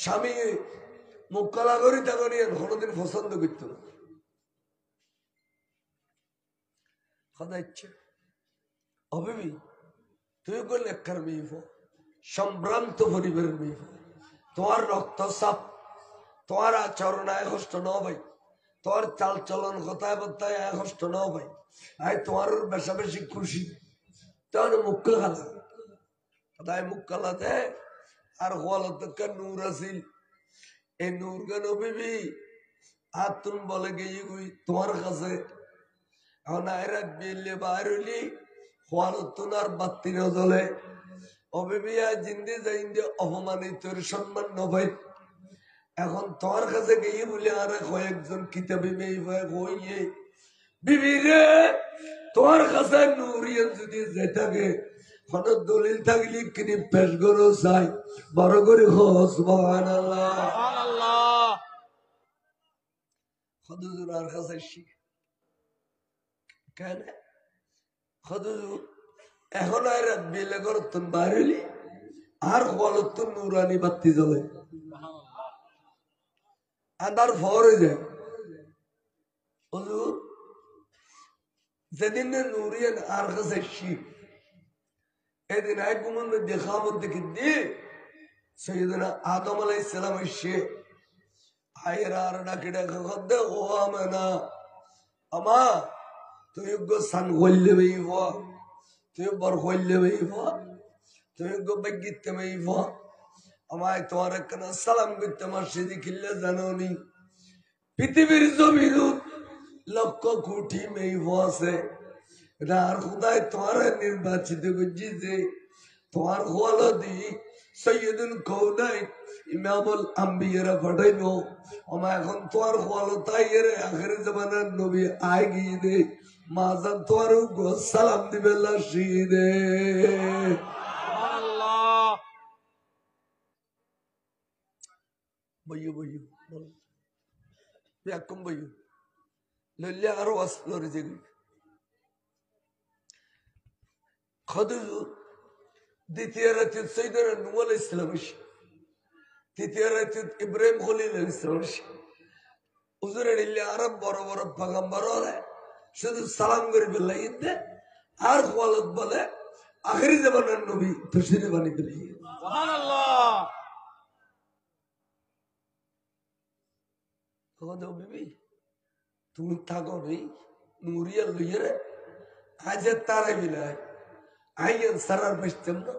A: স্বামী মুখ কালা করি তখন কোনোদিন পছন্দ করত না কথা ইচ্ছে অভিবি তুই কোন নেককার মেয়ে সম্ভ্রান্ত পরিবারের মেয়ে তোমার রক্তচাপ তোমার আচরণ আয় কষ্ট ন ভাই তোমার চাল চলন কথায় বার্তায় আয় কষ্ট ন ভাই আয় তোমার বেশা বেশি খুশি তখন মুখ কালা কথায় মুখ কালা দেয় আর হওয়ালত নূর আসিল এই নূর গান বিবি আর তুমি বলে গিয়ে তোমার কাছে এখন আয়রা বিলে বাইর হইলি হওয়ালত আর বাত্তি না জ্বলে অবিবিয়া জিন্দে যাইন্দে অপমানিত সম্মান নভাই এখন তোমার কাছে গিয়ে বলে আর কয়েকজন কিতাবি মেয়ে হইয়ে বিবি রে তোমার কাছে নুরিয়ান যদি যাই থাকে কোন দলিল থাকলে কিনে পেশ করো চাই বড় করে সুবহানাল্লাহ হুজুর আর কাছে কেন হুজুর এখন আর বিলে করতেন বাড়িলি আর বলত নুরানি বাতি জ্বলে আদার ফরে যায় হুজুর যেদিন নুরিয়ান আর কাছে শিখ এদিন এক গুমন দেখা মধ্যে কিন্তু সৈয়দনা আদম আলাইহিস সালাম এসে আয়েরা আর ডাকে ডাকে খদ্দে ও আমেনা আমা তুই গো সান হইলে বেইব তুই বর হইলে বেইব তুই গো বেগিতে বেইব আমায় তোমার একখানা সালাম করতে মসজিদে খিল্লে জানোনি পৃথিবীর জমিন লক্ষ কোটি মেইব আছে আর খুদাই তোমার নির্বাচিত করছি যে তোমার হলো দি সৈয়দুল কৌনাই ইমামুল আম্বিয়ারা পাঠাইলো আমার এখন তোমার হলো তাই এর আখেরি জামানার নবী আয় গিয়ে দে মাজান তোমার সালাম দিবে লাশিদে বইয়ো বইয়ো একদম বইয়ো লইলে আরো আসলো যে খদুজু দ্বিতীয় রাতে সৈয়দনা নূহ আলাইহিস সালাম তৃতীয় রাতে ইব্রাহিম খলিল আলাইহিস সালাম হুজুরের ইল্লে আরব বড় বড় পয়গম্বর হলে শুধু সালাম করে বিল্লাহ ইদে আর খওয়ালত বলে আখেরি জামানার নবী তশরিফ আনি দিলে সুবহানাল্লাহ খোদা বিবি তুমি থাকো রে নুরিয়া লইরে আজ তারে বিলায় আইয়েন সারার বেশতেম না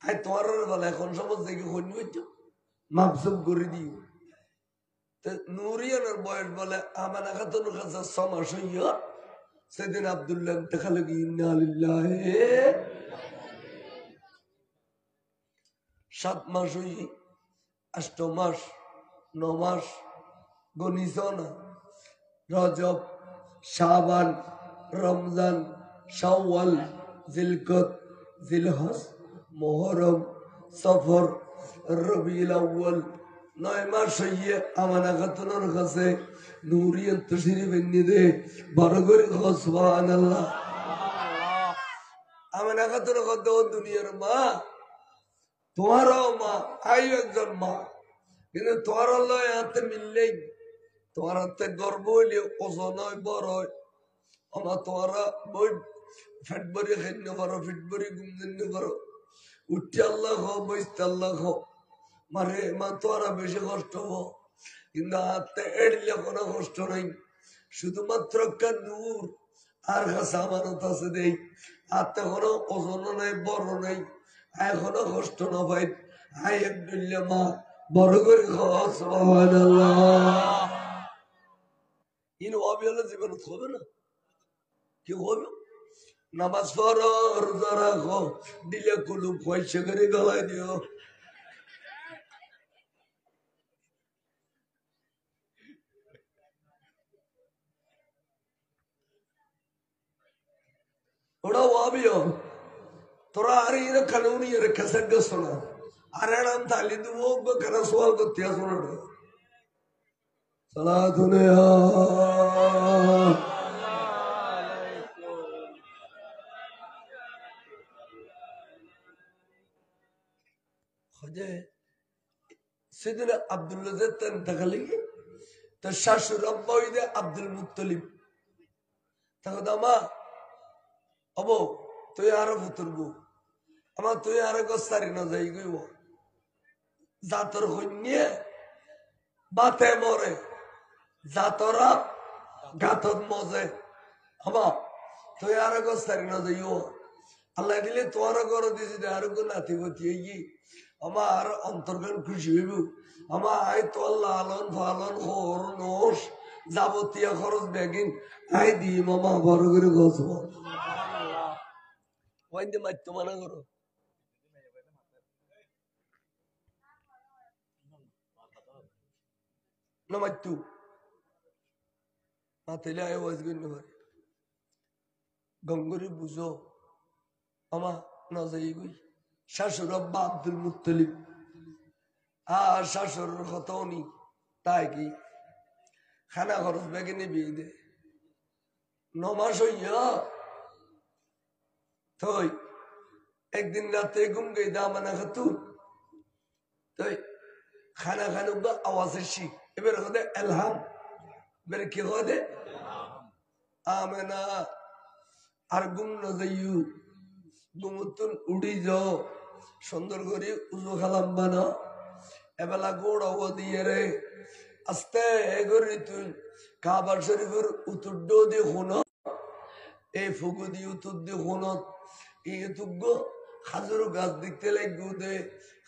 A: আই তোমার বলে এখন সমস্ত দেখি হইনি হইতো মাপসুম করে দিও নুরিয়ানের বয়স বলে আমার খাতুন কাছে 6 মাস হইয়া সেদিন আব্দুল্লাহ ইন্তেকাল কি ইন্না লিল্লাহি 7 মাস হই 8 মাস 9 মাস গনিসনা রজব শাবান রমজান শাওয়াল জিলকত জিলহজ মুহররম সফর রবিউল আউয়াল 9 মাস হইয়ে আমার খাতুনের কাছে নুরিয়ান তশরিফ এনে দে বড় করে সুবহানাল্লাহ আমার খাতুন কত দুনিয়ার মা তোমারও মা আই একজন মা কিন্তু তোমার লয় হাতে মিললেই তোমার হাতে গর্ব হইলে ওজন হয় বড় হয় আমার তোমারা বই ফেট ভরি খাইতে পারো ফিট ভরি ঘুম দিতে পারো উঠতে আল্লাহ খো বসতে আল্লাহ খো মারে মা তোরা বেশি কষ্ট হবো কিন্তু হাতে এড়লে কোনো কষ্ট নাই শুধুমাত্র নূর আর কাছে আমানত আছে দেই হাতে কোনো ওজন নাই বড় নাই এখনো কষ্ট না পাই আই একদিল্লা মা বড় করে খাওয়া সুবহানাল্লাহ ইন ওয়াবি হলে জীবনত হবে না কি হবে নামাজ পড়ো রোজা রাখো দিলে কুলুপ পয়সা করে গলায় দিও ওরা ওয়াবিও তোরা আর এর কানুনি এর কাছের শোনা আর এরাম তালি দেবো কেন সওয়াল করতে শোনা সালাতুনে সেদিন আব্দুল্লাহ দেখা লেগে তোর শাশুর আব্বা হইলে আব্দুল মুত্তলিব তাকে দামা অব তুই আরো ফুতুরবো আমার তুই আরো গস্তারি না যাই গইব জাতর হইনিয়ে বাতে মরে জাতরা গাতত মজে হবা তুই আরো গস্তারি না যাইও আল্লাহ দিলে তোমার ঘর দিয়েছি আরো নাতি গতি আমার অন্তর্গান খুশি হইব আমার আই তোর লালন ফালন হর নোস যাবতীয় খরচ বেগিন আই দি মামা বড় করে গছ ওইতে মারতো মানা করো না মারতু মাতাইলে আয় ওয়াজ করতে পারে গঙ্গরি বুঝো আমা না যাই গই শাশুর আব্বা আব্দুল মুত্তলিব আর শাশুরের কথাও নি তাই কি খানা খরচ বেগে নিয়ে বিয়ে দে 9 মাস হইয়া তো একদিন রাতে ঘুম গই দামানা খাতু তো খানা খানুক আওয়াজ এসি এবার হদে এলহাম এবার কি হদে আমেনা আর গুম ন যাইউ গুমতুন উড়ি যাও সুন্দর করে উজু খালাম বানা এবেলা গোড় অব দিয়ে রে আস্তে এগরি তুই কাবার শরীফের উতুড্ড দিয়ে শুন এই ফুকু দিয়ে উতুর দিয়ে শুনত এই তুগ্য খাজুর গাছ দেখতে লাগু দে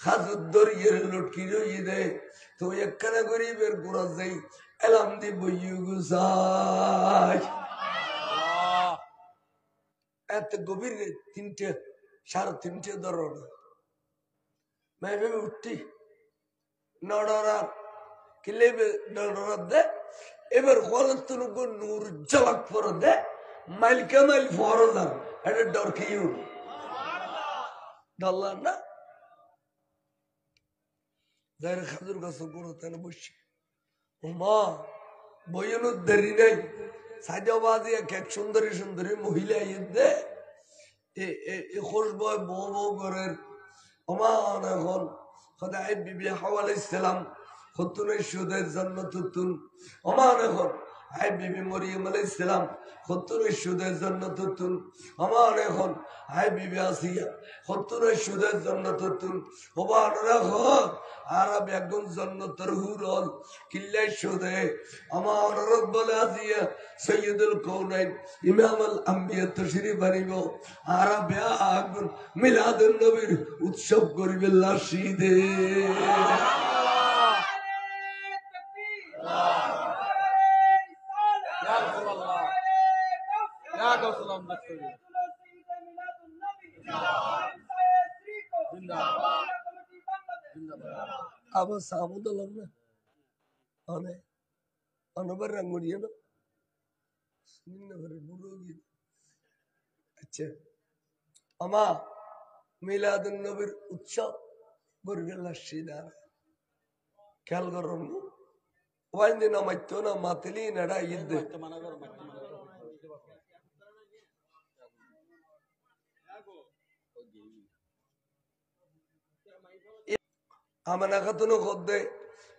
A: খাজুর দরিয়ে লটকি রইয়ে দে তো একখানা করে বের গোড়া যাই এলাম দি বইয়ু গুসাই এত গভীর তিনটে 3:30 ধরো मैं भी उठी नडरा किले नडरा दे এবার খরচ তুনুক নূর ঝলক পর দে মাইল কামাইল ফরদান এটা ডর খেয়ে ডরলাম না যাই খাজুর গাছ গুলো তেন বসছি মা বইয়ের দেরি নেই সাজাবাজি এক সুন্দরী সুন্দরী মহিলা দে এ খোঁজ বয় বউ বউ ঘরের ওমান এখন খোদাই বিবি হাওয়া আলাইহিস সালাম খতুনের সুদের জান্নাতুতুন ওমান এখন আই বিবি মরিয়ম আলাইহিস সালাম খতুনের সুদের জান্নাতুতুন ওমান এখন আই বিবি আসিয়া খতুনের সুদের জান্নাতুতুন ওমান এখন আরব একজন জান্নাতের হুরল কিল্লাই সুদে ওমান রব্বুল আসিয়া সৈয়দুল কওনাইন ইমামুল আম্বিয়া তশরিফ আনিব আরব একজন মিলাদুন নবীর উৎসব করিবে লাশিদে আবার সামুদ না অনেক অনবার রাঙ্গুনিয়া না আচ্ছা আমা মিলাদুন নবীর উৎসব বরগেলা সিদার খেয়াল করুন ওয়াইন দিন মাইতো না মাতলি নেড়া ঈদ আমানা খাতুনো খদ্দে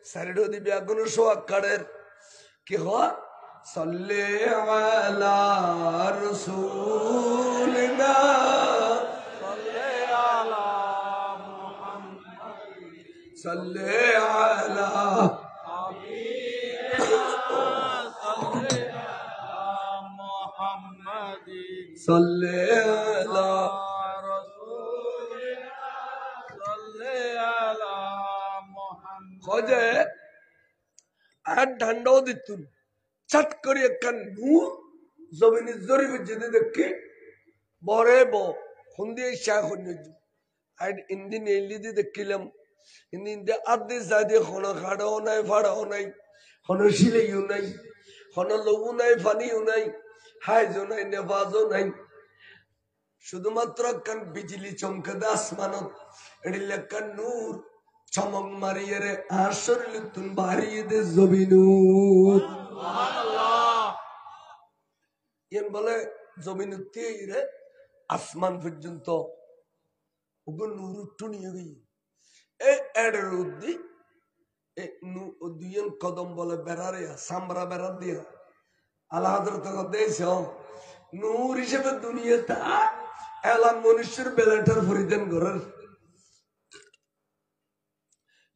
A: সাইড দিবি আগুন সোয়াক কাড়ের কি হওয়া সাল্লি আলা রাসূলিনা সাল্লি আলা মুহাম্মাদ সাল্লি আলা হাবিবিনা সাল্লি আলা মুহাম্মাদ সাল্লি আলা খোঁজে আর ঠান্ডাও দিতুন চট করে একখান নূর জমিনের জরিফে যেতে দেখে বরে বন্দিয়ে শাহ আর ইন্দিন এলি দিয়ে দেখিলাম ইন্দিন দিয়ে আদে সাদে কোনো খাড়াও নাই ফাড়াও নাই কোনো সিলাইও নাই কোনো লবু নাই ফানিও নাই হাইজও নাই নেবাজও নাই শুধুমাত্র একখান বিজলি চমকে দে আসমানত এটি একখান নূর চমক মারিয়ে রে আর শরীর তুন বাড়িয়ে দে জমিনুত ইন বলে জমিনুত রে আসমান পর্যন্ত ওগুলো নূর টুনিয়ে গই এডের উদ্দি দুইজন কদম বলে বেড়ারে সামরা বেড়া দিয়া আল্লাহ হযরত দেশ নূর হিসেবে দুনিয়াটা এলাম মনুষ্যের বেলাটার পরিধান করার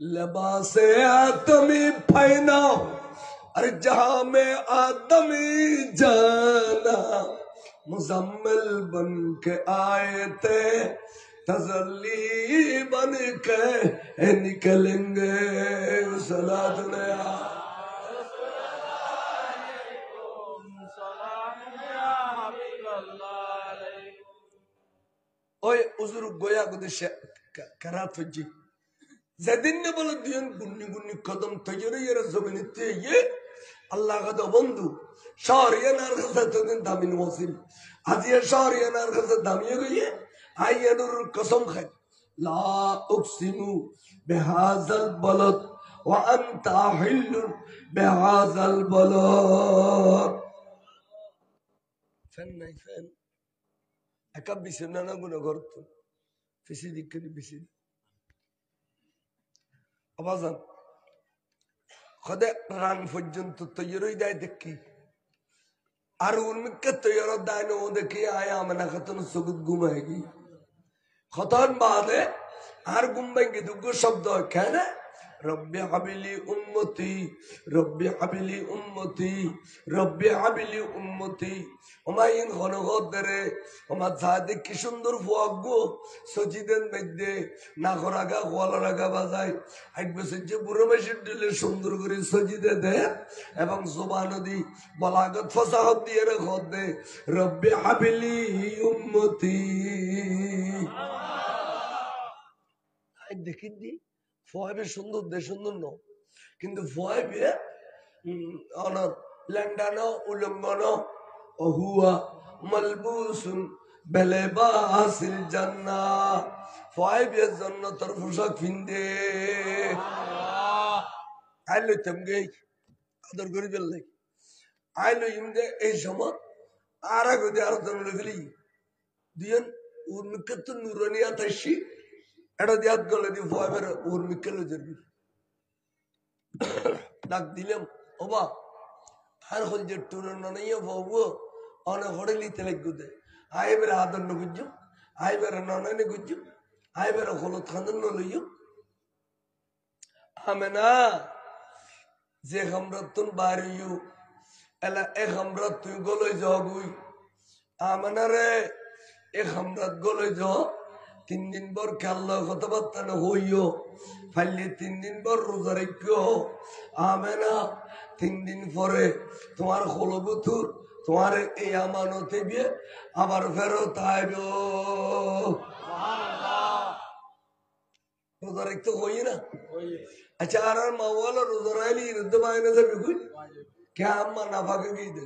A: लबासे आदमी पहना और जहां में आदमी जाना मुजम्मिल बन के आए थे तजल्ली बन के निकलेंगे सलात ओए उजुर गोया गुदिश करात जी যেদিন না বলে দুজন গুন্নি গুন্নি কদম তৈরি এরা জমিনিতে ইয়ে আল্লাহ কথা বন্ধু শহরিয়ানার কাছে তোদিন দামিন ওসিল আজিয়া শহরিয়ানার কাছে দামিয়ে গিয়ে আইয়ানুর কসম খাই লা উকসিমু বিহাযাল বালাদ ওয়া আনতা হিল্লুন বিহাযাল বালাদ ফেন নাই ফেন একা বিছানা না গুণ করত ফিসি দিকে বেশি আবাজান খদে রান পর্যন্ত তৈরি দেয় দেখি আর উন্মিকে তৈরি দেয় না ও দেখি আয় আমনা খাতুন সুগুদ ঘুমায়গি খতন বাদে আর ঘুম ভেঙে দুঃখ শব্দ কেন রব্বি হাবিলি উম্মতি রব্বি হাবিলি উম্মতি রব্বি হাবিলি উম্মতি ওমাইন ঘনঘর ধরে ওমার সাহায্যে কি সুন্দর ফুয়াগো সচিদের মধ্যে না করাগা গোয়ালারাগা বাজায় 8 বছর যে বুড়ো মেশিন দিলে সুন্দর করে সজিদে দেয় এবং জোবা নদী বলাগত ফসাহত দিয়ে ঘর দে রব্বি হাবিলি উম্মতি দেখি দি ফয়েবে সুন্দর দে সুন্দর ন কিন্তু ফয়েবে ল্যান্ডানো উলঙ্গনো অহুয়া মালবুসুন বেলেবাসিল জান্নাহ ফয়েবে জান্নাতের পোশাক পিনদে আইলো তেমগে আদর করি বেললে আইলো ইমদে এই সময় আর আগে আর জন লগলি দিন উন্মুক্ত নুরানিয়া তাইছি এটা দিয়াত গলে দি ফয়েবের উর্মিকেল জরবি ডাক দিলাম ওবা আর হল যে টুরন নাইয়া বাবু অনেক হড়ে লিতে লাগু দে আইবের আদর ন গুজ্জু আইবের ননানে গুজ্জু আইবের হলত খান্দন ন লইয়ু আমেনা যে হামরাতুন বারিয়ু এলা এক হামরাত তুই গলই যাগুই আমেনা রে এক হামরাত গলই যা 3 দিন পর খেললো কথাবার্তা না হইও ফাইলে 3 দিন পর রোজা রেখো আমেনা 3 দিন পরে তোমার হলবুতুর তোমার এই আমানতে দিয়ে আবার ফেরত আইব রোজা রাখতে হই না আচ্ছা আর মাওয়ালা রোজা রাইলি রুদ্ধ মায়না যাবে কই কে আম্মা নাফাকে গিয়ে দে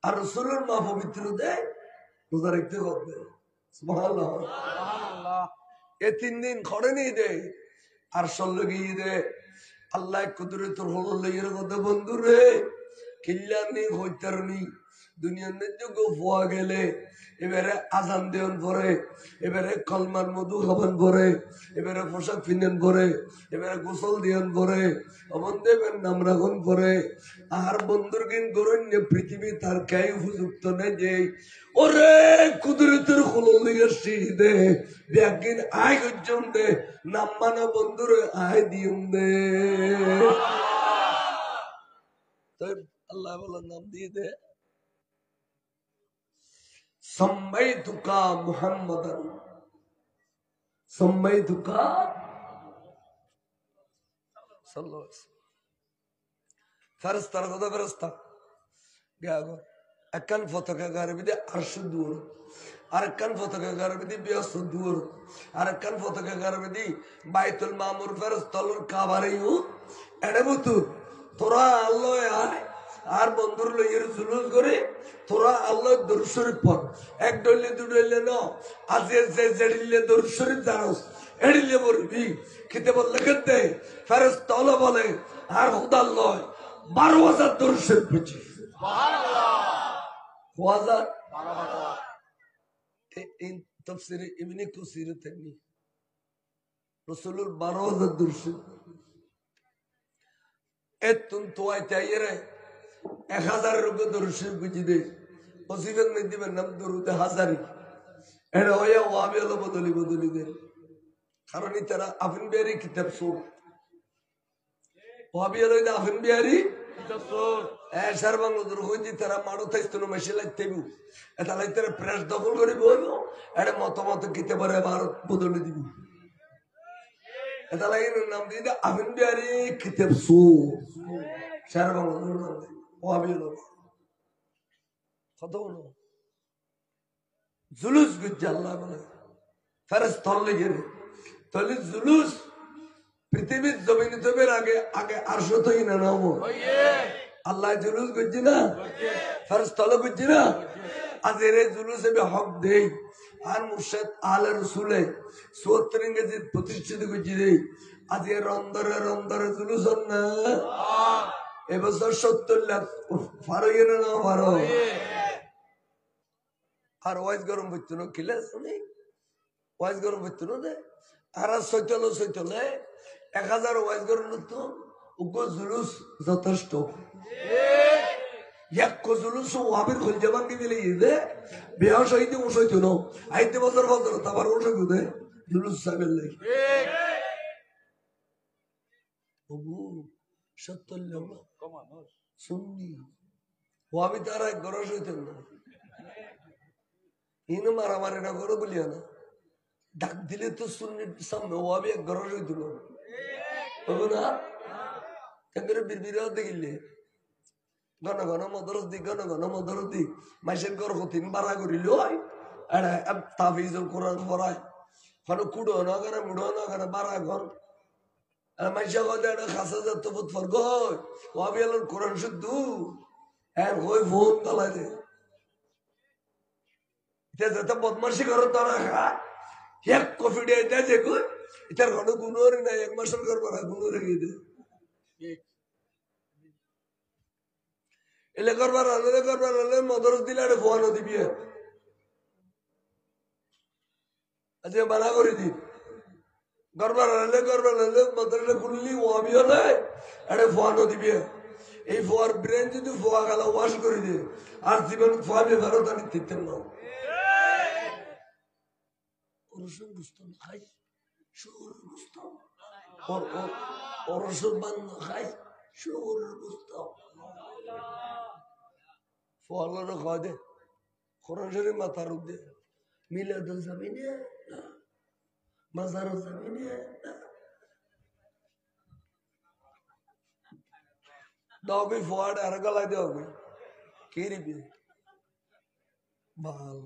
A: আর রসুলের মা পবিত্র দেয় রোজা রাখতে হবে সুবহানাল্লাহ এ 3 দিন খড়ে নিয়ে দে আর সল্ল গিয়ে দে আল্লাহ কুদরতের হল লইয়ের কথা বন্ধু রে কিল্লার নেই হইতার নি দুনিয়ার যোগ্য ফোয়া গেলে এবারে আজান দেন পরে এবারে কলমার মধু খাবান পরে এবারে পোশাক ফিনেন পরে এবারে গোসল দিয়ান পরে অমন দেবেন নাম রাখন পরে আর বন্ধুর কিন করুন পৃথিবী তার কে উপযুক্ত নেই যে ওরে কুদরতের হল লইয়ের দে ব্যাগিন আয় গজ্জম দে নাম মানা বন্ধুর আয় দিয়ম দে আল্লাহ বলার নাম দিয়ে দে সম্মাইতুকা মুহাম্মাদান সম্মাইতুকা সাল্লাল্লাহু আলাইহি ফেরেশতার কথা ফেরেশতা গাগো একখান পতাকা গারবিদে আরশ দূর আরেকখান পতাকা গারবিদে বিয়াস দূর আরেকখান পতাকা গারবিদে বাইতুল মামুর ফেরেশতালুর কাবারেও এডবতু তোরা আল্লাহ আয় আর বন্ধুর লইয়ের জুলুস করে তোরা আল্লাহ দরুদ শরীফ পড় এক ডলে দু ডলে ন আজে যে জেডিলে দরুদ শরীফ জানোস এডিলে বলবি খেতে বললে খেতে ফেরেশতা আল্লাহ বলে আর খোদা আল্লাহ 12,000 দরুদ শরীফ পড়ছি সুবহানাল্লাহ 12,000 এই তাফসীরে ইবনে কাসির তেমনি রাসূলুর 12,000 দরুদ শরীফ এতুন তোয়াই তাইরে 1000 রুপে দরুদ শরীফ বুঝি দে ওসিফের মধ্যে নাম দরুদ হাজারি এর হয়ে ওয়াবি হলো বদলি দে কারণ তারা আফিন বিহারি কিতাব সুর ওয়াবি হলো আফিন বিহারি কিতাব সুর সার বাংলা হইজি তারা মাড়ো থাইতো না মেশে লাগতেবু এটা লাইতে প্রেস দখল করে বইবো এটা মতামত কিতাবের ভারত বদলে দিব এটা লাগে নাম দিয়ে আফিন বিহারি কিতাব সুর সার বাংলা জুলুস গুজ্জা আল্লাহ বলে ফেরেশতা লেগে তাহলে জুলুস পৃথিবীর জমিনে তবের আগে আরশ তৈরি না নাম আল্লাহ জুলুস গুজ্জি না ফেরেশতা গুজ্জি না আজ এর জুলুস এবে হক দেই আর মুর্শিদ আলে রসুলে ৭৪ ইংরেজি প্রতিষ্ঠিত গুজ্জি দেই আজ এর অন্দরে জুলুস না এবছর ৭০ লাখ পারো না পারো আর ওয়াইজ গরম হইতো না কিলে শুনি ওয়াইজ গরম হইতো না দে আর সৈতলে 1000 ওয়াইজ গরম তো উগ্র জুলুস যথেষ্ট এক জুলুস ওয়াবির খুলতে ভাঙ্গি দিলে দে বিয়া সহিতে ও সইতো না আইতে বছর বছর তারপর ও সইতো দে জুলুস সাবেল লাগে ওগো 70 লোক সুন্নি ওয়াবি তারা এক গরজ হইতেন না ইনো মারামারি না করো বলিয়া না ডাক দিলে তো সুন্নির সামনে ওয়াবি এক গরজ হইতেন না কেন্দ্রে বিরবিরাও দেখিলে ঘন ঘন মদরস দি মাইসের ঘর হতিন বাড়া করিল তাফিজুল কোরআন পড়ায় ঘন কুড়ো না কেন মুড়ো না কেন বাড়া ঘর মাইসা কথা খাসা যাত বোধ ফর গয় ওয়াবি আলোর কোরআন শুদ্ধ হ্যাঁ ওই ফোন তলায় দে যাতে বদমাসি করো তারা খা এক কফি ডে যে কই এটার ঘন গুণর নাই 1 মাসের করবো না গুণ রেখে দে এলে করবার হলে মদরস দিলে আরে ফোয়ানো দিবি আজকে মানা করে দিন করবার হলে মদরসে খুললি ওয়াবিও নাই আরে ফোয়ানো দিবি এই ফোয়ার ব্রেন যদি ফোয়া গেল ওয়াশ করে দে আর জীবন ফোয়াবি ফেরত আনি তিতেন না রসুন গুস্তাম খাই শুকুরের গুস্তাম রসুন বান্ন খাই শুকুরের গুস্তাম ফোয়ালো খাওয়া দে কোরআন শরীফ মাথার উদ্দে মিলাদ যাবি না মাজার যাবি না দবি ফোয়াড আর গলায় দেবে কি রিবি বাল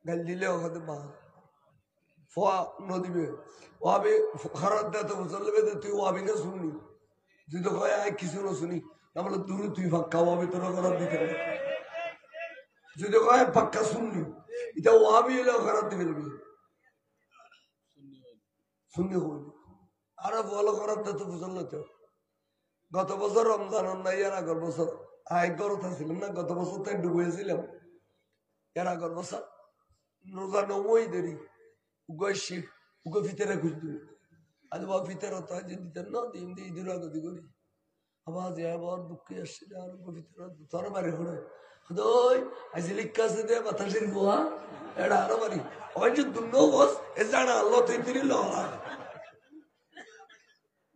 A: গাল দিলে ওখানে বাল ফোয়া নদীবে ওয়াবি খারাপ দে তো চলবে তুই ওয়াবিকে শুনলি তুই তো কয় কিছু না শুনি তাহলে দূরে তুই ফাঁকা ওয়াবি তোর খারাপ দিতে যদি কয় পাক্কা শুনলি এটা ওয়াবি এলেও খারাপ দিবে শুনলি হইলি আরো বলো খারাপ দে তো বুঝল তো গত বছর রমজান নাই এর আগের বছর গরত ছিলাম না গত বছর তাই ডুবেছিলাম এর আগের বছর রোজা নমই দেরি উগশি উগ ভিতরে খুঁজতে আজ বা ভিতরে তো আজ দিতেন না দিন দিয়ে ঈদের আগে দি করি আবার যে আবার দুঃখে আসছে আর ভিতরে তোর বাড়ি হলে ওই আজ লিখা আছে দে বাতাসের গোয়া এটা আরো বাড়ি ওই যে দুর্ন বস এ জানা আল্লাহ তুই তিনি লড়া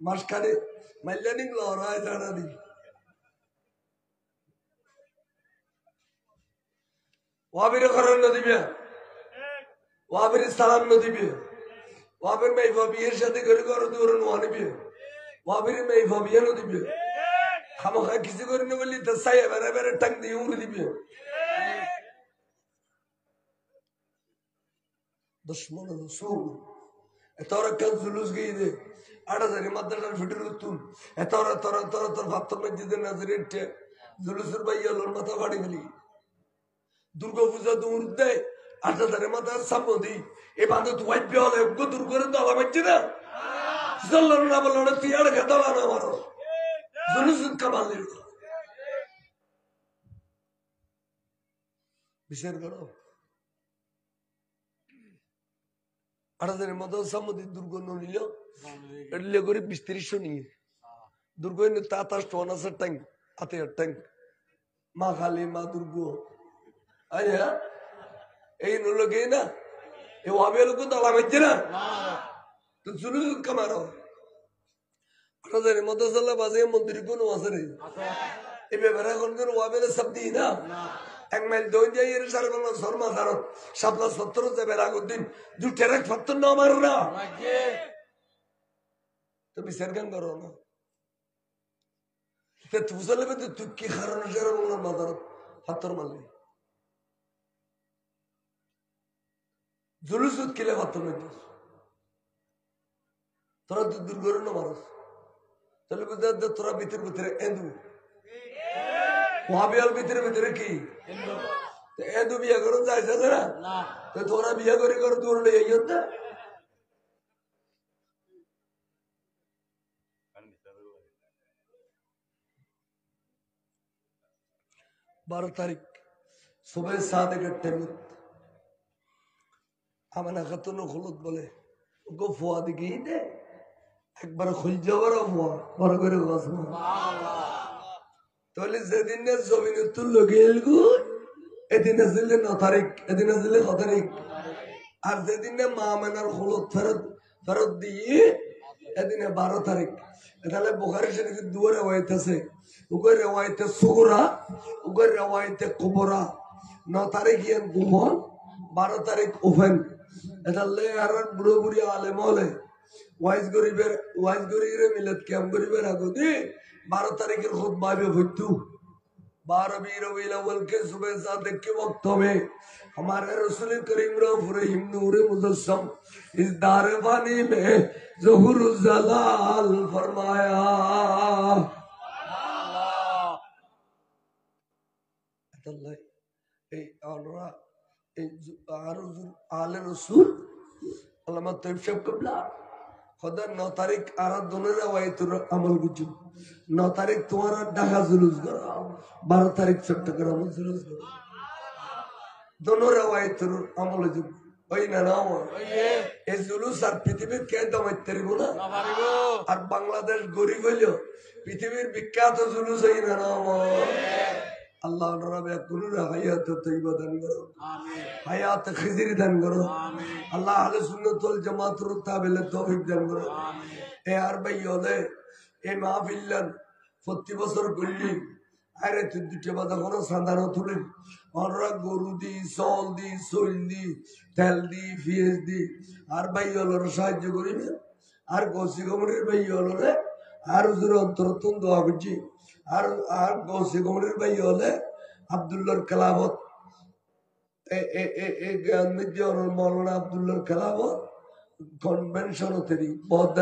A: মাসখানে মাইলানিং লড়াই জানা দি ওয়াবির করেন না দিবে ওয়াবির সালাম না দিবে ওয়াবির মেয়ে বিয়ের সাথে করে করো তোর নোয়া নিবে ওয়াবির মেয়ে বিয়ে না দিবে খামোখা কিছু করে না বললি তো সাই বেড়ে বেড়ে টাং দিয়ে উড়ে দিবে দুশ্মন রসুল এত রাখান জুলুস গিয়ে দে 8000 মাদ্রাসার ফিটের উত্তুন এত তোর ভাবত মসজিদের নাজরের জুলুসের বাইয়ালোর মাথা ফাড়ি গেলি দুর্গা পূজা দৌড় দেয় 8000 মাথার সামনে এ বাঁধে তুই হলে দূর করে দলা মারছি না চল্লার না বললো তুই আর দলা না মারো জুলুস কামাল বিচার করো 8000 মতো সামনে দুর্গন্ধ নিল এলে করে 20-30 নিয়ে দুর্গ তাতাস টোন আছে ট্যাঙ্ক হাতে ট্যাঙ্ক মা খালি মা দুর্গ আয়া এই লোকে না এ ওয়াবে লোক দলা মারছে না তো জুলুস কামারো 8000 মতো সাল্লা বাজে মন্দির কোন আছে রে এই ব্যাপারে এখন কোন ওয়াবে সব দি না 1 মাইল দৌড় যাই এর সারা বাংলা শর্মা সার 770 যাবে রাগুদ্দিন দু টেরাক ফাত্তর না মার না তো বিচার কেন করো না তুই চলবে তুই কি কারণে সারা বাংলার মাদার ফাত্তর মারলি জুলুস কিলে ফাত্তর মারছিস তোরা তুই দূর করে না মানুষ তাহলে তোরা ভিতরে এন্দু ওয়াবিয়াল ভিতরে কি এন্দু বিয়া করুন যাইছে না তোরা বিয়া করে তোর এই হতে 12 তারিখ সুবে সাদেকের টাইম আমানা খাতুন খুলত বলে গো ফুয়া দিকে দে একবার খুল যাবার ফুয়া বড় করে গাছ তাহলে যেদিন জমিন তুললো গেল এদিন আসলে 9 তারিখ এদিন আসলে 9 তারিখ আর যেদিন মা মেনার খুলত ফেরত দিয়ে এদিন 12 তারিখ তাহলে বুখারী শরীফে দুটো রিওয়ায়াত আছে উগর রিওয়ায়াতে সুগরা উগর রিওয়ায়াতে কুবরা 9 তারিখ ইয়ান গোপন 12 তারিখ ওপেন এটালে আর বুড়ো বুড়ি আলেম হলে ওয়াইজ গরিবের মিলাদ কিয়াম গরিবের আগতে 12 তারিখের খুতবা হবে হইতু 12 रबीउल अव्वल के सुबह सादिक के वक्त में हमारे रसूल करीम रऊफ़-उर-रहीम नूरे मुजस्सम इस दारवानी में ज़ुहूर ज़लाल फरमाया अल्लाह ए आलरा ए आले रसूल अल्लामा तैयब साहब कबला खुदा 9 तारीख आरा दोनों रवायतुर अमल गुजु 9 तारीख तुम्हारा ढाका जुलूस करा 12 तारीख चट्टग्राम जुलूस करा दोनों रवायतुर अमल गुजु ওই না না এই জুলুস আর পৃথিবীর কে দমাইতে পারিব না আর বাংলাদেশ গরিব হইল পৃথিবীর বিখ্যাত জুলুস হই না না আল্লাহ রবে কুরুর হায়াত তৈবা দান করো আমিন হায়াত খিজির দান করো আমিন আল্লাহ আহলে সুন্নাত ওয়াল জামাতের তাবিলে তৌফিক দান করো আমিন এ আর ভাই হলে এই মাহফিলন প্রতি বছর গল্লি আরে তুই দুটো বাদা কোনো সাধারণ তুলে আমরা গরু দি সল দি সইল দি তেল দি ফিয়েজ দি আর ভাই হলোর সাহায্য করিবে আর গৌসি কমিটির ভাই হলে আর হুজুর অন্তরতন দোয়া করছি আর গৌসি কমিটির ভাই হলে আব্দুল্লাহর খেলাফত মৌলানা আব্দুল্লাহর খেলাফত কনভেনশন তেরি বহুত